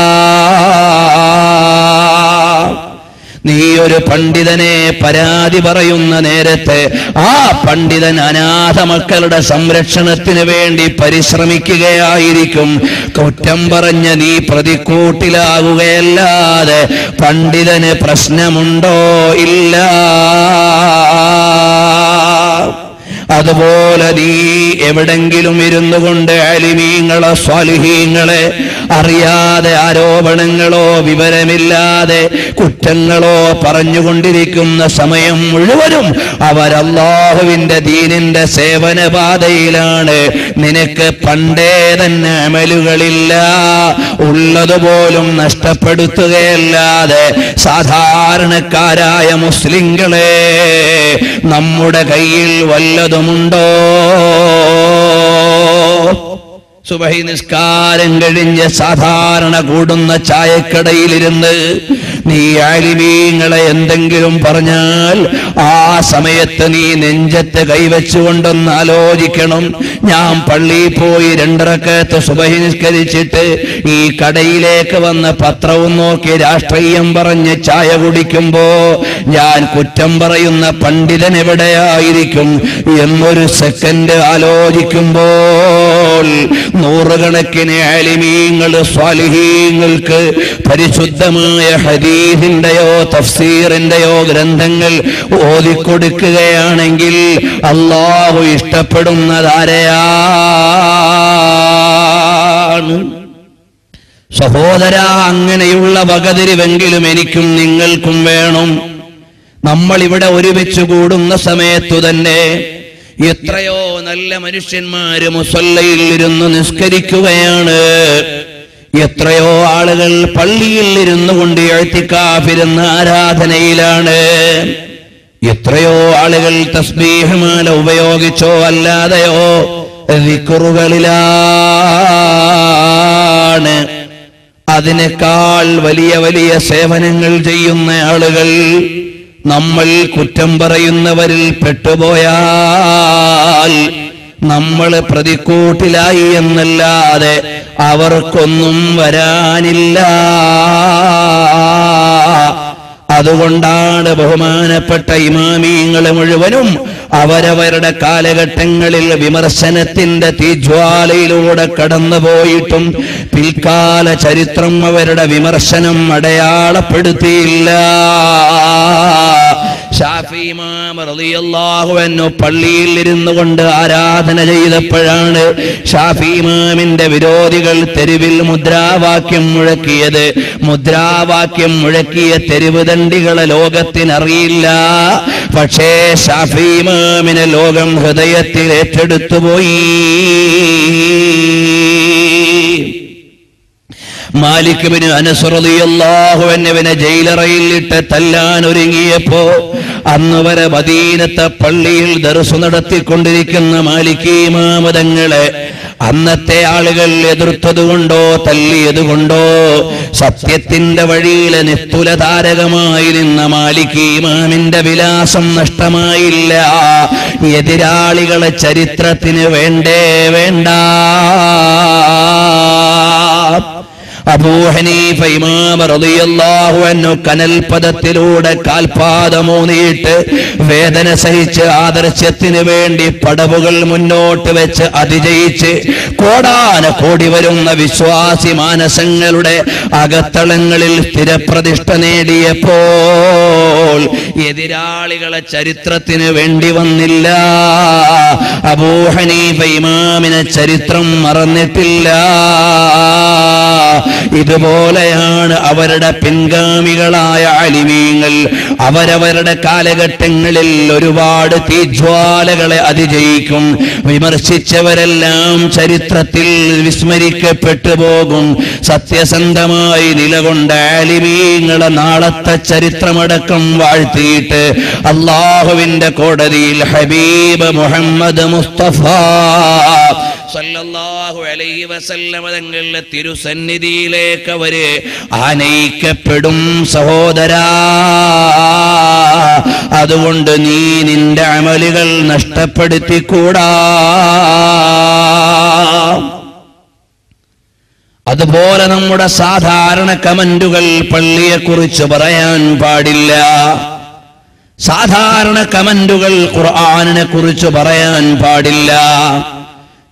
നീ ഒരു പണ്ഡിതനെ പരാതി പറയുന്ന നേരത്തെ ആ പണ്ഡിതൻ അനാഥ മക്കളുടെ സംരക്ഷണത്തിന് വേണ്ടി പരിശ്രമിക്കുകയായിരിക്കും. കുറ്റം പറഞ്ഞ നീ പ്രതിക്കൂട്ടിലാകുകയല്ലാതെ പണ്ഡിതന് പ്രശ്നമുണ്ടോ? ഇല്ല. അതുപോലെ നീ എവിടെങ്കിലും ഇരുന്നു കൊണ്ട് ആലിമീങ്ങളെ സ്വാലിഹീങ്ങളെ അറിയാതെ ആരോപണങ്ങളോ വിവരമില്ലാതെ കുറ്റങ്ങളോ പറഞ്ഞുകൊണ്ടിരിക്കുന്ന സമയം മുഴുവനും അവർ അല്ലാഹുവിന്റെ ദീനിന്റെ സേവനപാതയിലാണ്. നിനക്ക് പണ്ടേ തന്നെ അമലുകളില്ല, ഉള്ളതുപോലും നഷ്ടപ്പെടുത്തുകയല്ലാതെ സാധാരണക്കാരായ മുസ്ലിങ്ങളെ നമ്മുടെ കയ്യിൽ വല്ലതുമുണ്ടോ? സുബഹി നിസ്കാരം കഴിഞ്ഞ് സാധാരണ കൂടുന്ന ചായക്കടയിലിരുന്ന് നീ ആലിമീങ്ങളെ എന്തെങ്കിലും പറഞ്ഞാൽ ആ സമയത്ത് നീ നെഞ്ചത്ത് കൈവച്ചുകൊണ്ടൊന്ന് ആലോചിക്കണം. ഞാൻ പള്ളിയിൽ പോയി 2 റക്അത്ത് സുബഹി നിസ്കരിച്ചിട്ട് ഈ കടയിലേക്ക് വന്ന് പത്രവും നോക്കി രാഷ്ട്രീയം പറഞ്ഞ് ചായ കുടിക്കുമ്പോ ഞാൻ കുറ്റം പറയുന്ന പണ്ഡിതൻ എവിടെയായിരിക്കും എന്നൊരു സെക്കൻഡ് ആലോചിക്കുമ്പോൾ നൂറുകണക്കിന് ആലിമീങ്ങൾ സ്വാലിഹീങ്ങൾക്ക് പരിശുദ്ധമായ ഹദീസിന്റെയോ തഫ്സീറിന്റെയോ ഗ്രന്ഥങ്ങൾ ഓതിക്കൊടുക്കുകയാണെങ്കിൽ അല്ലാഹു ഇഷ്ടപ്പെടുന്നതാരെയാണ്? സഹോദരാ, അങ്ങനെയുള്ള വകതിരിവെങ്കിലും എനിക്കും നിങ്ങൾക്കും വേണം. നമ്മളിവിടെ ഒരുമിച്ച് കൂടുന്ന സമയത്തു തന്നെ എത്രയോ നല്ല മനുഷ്യന്മാര് മുസല്ലയിൽ ഇരുന്ന് നിസ്കരിക്കുകയാണ്. എത്രയോ ആളുകൾ പള്ളിയിൽ ഇരുന്നു കൊണ്ട് ഇഅ്തികാഫിരുന്ന ആരാധനയിലാണ്. എത്രയോ ആളുകൾ തസ്ബീഹ് മാല ഉപയോഗിച്ചോ അല്ലാതെയോ ദിക്റുകളിലാണ്. അതിനേക്കാൾ വലിയ വലിയ സേവനങ്ങൾ ചെയ്യുന്ന ആളുകൾ നമ്മൾ കുറ്റം പറയുന്നവരിൽ പെട്ടുപോയാൽ നമ്മൾ പ്രതിക്കൂട്ടിലായി എന്നല്ലാതെ അവർക്കൊന്നും വരാനില്ല. അതുകൊണ്ടാണ് ബഹുമാനപ്പെട്ട ഇമാമീങ്ങൾ മുഴുവനും അവരവരുടെ കാലഘട്ടങ്ങളിൽ വിമർശനത്തിന്റെ തീജ്വാലയിലൂടെ കടന്നുപോയിട്ടും പിൽക്കാല ചരിത്രം അവരുടെ വിമർശനം അടയാളപ്പെടുത്തിയില്ല. ശാഫി ഇമാം റളിയല്ലാഹു അൻഹു പള്ളിയിൽ ഇരുന്നു കൊണ്ട് ആരാധന ചെയ്തപ്പോഴാണ് ശാഫി ഇമാമിന്റെ വിരോധികൾ തെരുവിൽ മുദ്രാവാക്യം മുഴക്കിയത്. മുദ്രാവാക്യം മുഴക്കിയ തെരുവ് ദണ്ഡികളെ ലോകത്തിനറിയില്ല. പക്ഷേ ശാഫി ഇമാമിനെ ലോകം ഹൃദയത്തിൽ ഏറ്റെടുത്തുപോയി. മാലിക് ബിൻ അനസ് റളിയല്ലാഹു അൻഹുവിനെ ജയിലറയിൽ ഇട്ട് തല്ലാൻ ഒരുങ്ങിയപ്പോ അന്ന് വരെ മദീനത്തെ പള്ളിയിൽ ദർസ് നടത്തിക്കൊണ്ടിരിക്കുന്ന മാലിക് ഇമാം തങ്ങളെ അന്നത്തെ ആളുകൾ എതിർത്തതുകൊണ്ടോ തല്ലിയതുകൊണ്ടോ സത്യത്തിന്റെ വഴിയിൽ നിസ്തുല താരകമായി നിന്ന മാലിക് ഇമാമിന്റെ വിലാസം നഷ്ടമായില്ല. എതിരാളികളെ ചരിത്രത്തിന് വേണ്ടേ വേണ്ട. അബൂ ഹനീഫ ഇമാം റളിയല്ലാഹു അൻഹു കനൽപദത്തിലൂടെ കാൽപാദമൂന്നിയിട്ട് വേദന സഹിച്ച് ആദർശത്തിന് വേണ്ടി പടവുകൾ മുന്നോട്ട് വെച്ച് അതിജയിച്ച് കോടാനകോടി വരുന്ന വിശ്വാസി മാനസങ്ങളുടെ അകത്തളങ്ങളിൽ സ്ഥിരപ്രതിഷ്ഠ നേടിയപ്പോൾ എതിരാളികളെ ചരിത്രത്തിന് വേണ്ടി വന്നില്ല. അബൂ ഹനീഫ ഇമാമിനെ ചരിത്രം മറന്നിട്ടില്ല. ഇതുപോലെയാണ് അവരുടെ പിൻഗാമികളായ അലിമീങ്ങൾ. അവരവരുടെ കാലഘട്ടങ്ങളിൽ ഒരുപാട് തീജ്വാലകളെ അതിജയിക്കും. വിമർശിച്ചവരെല്ലാം ചരിത്രത്തിൽ വിസ്മരിക്കപ്പെട്ടു പോകും. സത്യസന്ധമായി നിലകൊണ്ട ആലിമീങ്ങളെ നാളത്തെ ചരിത്രമടക്കം വാഴ്ത്തിയിട്ട് അല്ലാഹുവിന്റെ കോടതിയിൽ ഹബീബ് മുഹമ്മദ് മുസ്തഫ സല്ലല്ലാഹു അലൈഹി വസല്ലം തങ്ങളുടെ തിരുസന്നിധിയിലേക്ക് അവര് ആനയിക്കപ്പെടും. സഹോദരാ, അതുകൊണ്ട് നീ നിന്റെ അമലുകൾ നഷ്ടപ്പെടുത്തിക്കൂടാ. അതുപോലെ നമ്മുടെ സാധാരണ കമന്റുകൾ പള്ളിയെക്കുറിച്ച് പറയാൻ പാടില്ല. സാധാരണ കമന്റുകൾ ഖുർആനിനെ കുറിച്ച് പറയാൻ പാടില്ല.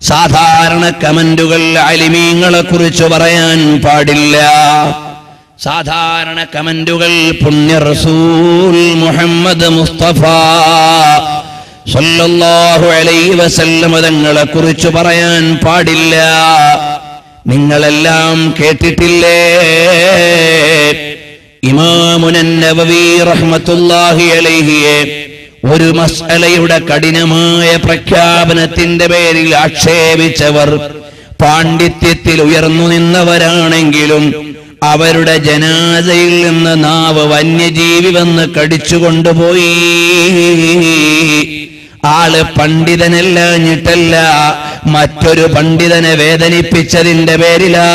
സാധാരണ കമന്റുകൾ അലിമീങ്ങളെ കുറിച്ച് പറയാൻ പാടില്ല. സാധാരണ കമന്റുകൾ പുണ്യ റസൂൽ മുഹമ്മദ് മുസ്തഫ സല്ലല്ലാഹു അലൈഹി വസല്ലം തങ്ങളെ കുറിച്ച് പറയാൻ പാടില്ല. നിങ്ങളെല്ലാം കേട്ടിട്ടില്ലേ, ഇമാമുൻ നവവി റഹ്മത്തുള്ളാഹി അലൈഹിയെ ഒരു മസ്അലയുടെ കഠിനമായ പ്രഖ്യാപനത്തിന്റെ പേരിൽ ആക്ഷേപിച്ചവർ പാണ്ഡിത്യത്തിൽ ഉയർന്നു നിന്നവരാണെങ്കിലും അവരുടെ ജനാസയിൽ നിന്ന് നാവ് വന്യജീവി വന്ന് കടിച്ചുകൊണ്ടുപോയി. ആള് പണ്ഡിതനല്ലാഞ്ഞിട്ടല്ല, മറ്റൊരു പണ്ഡിതനെ വേദനിപ്പിച്ചതിന്റെ പേരിലാ.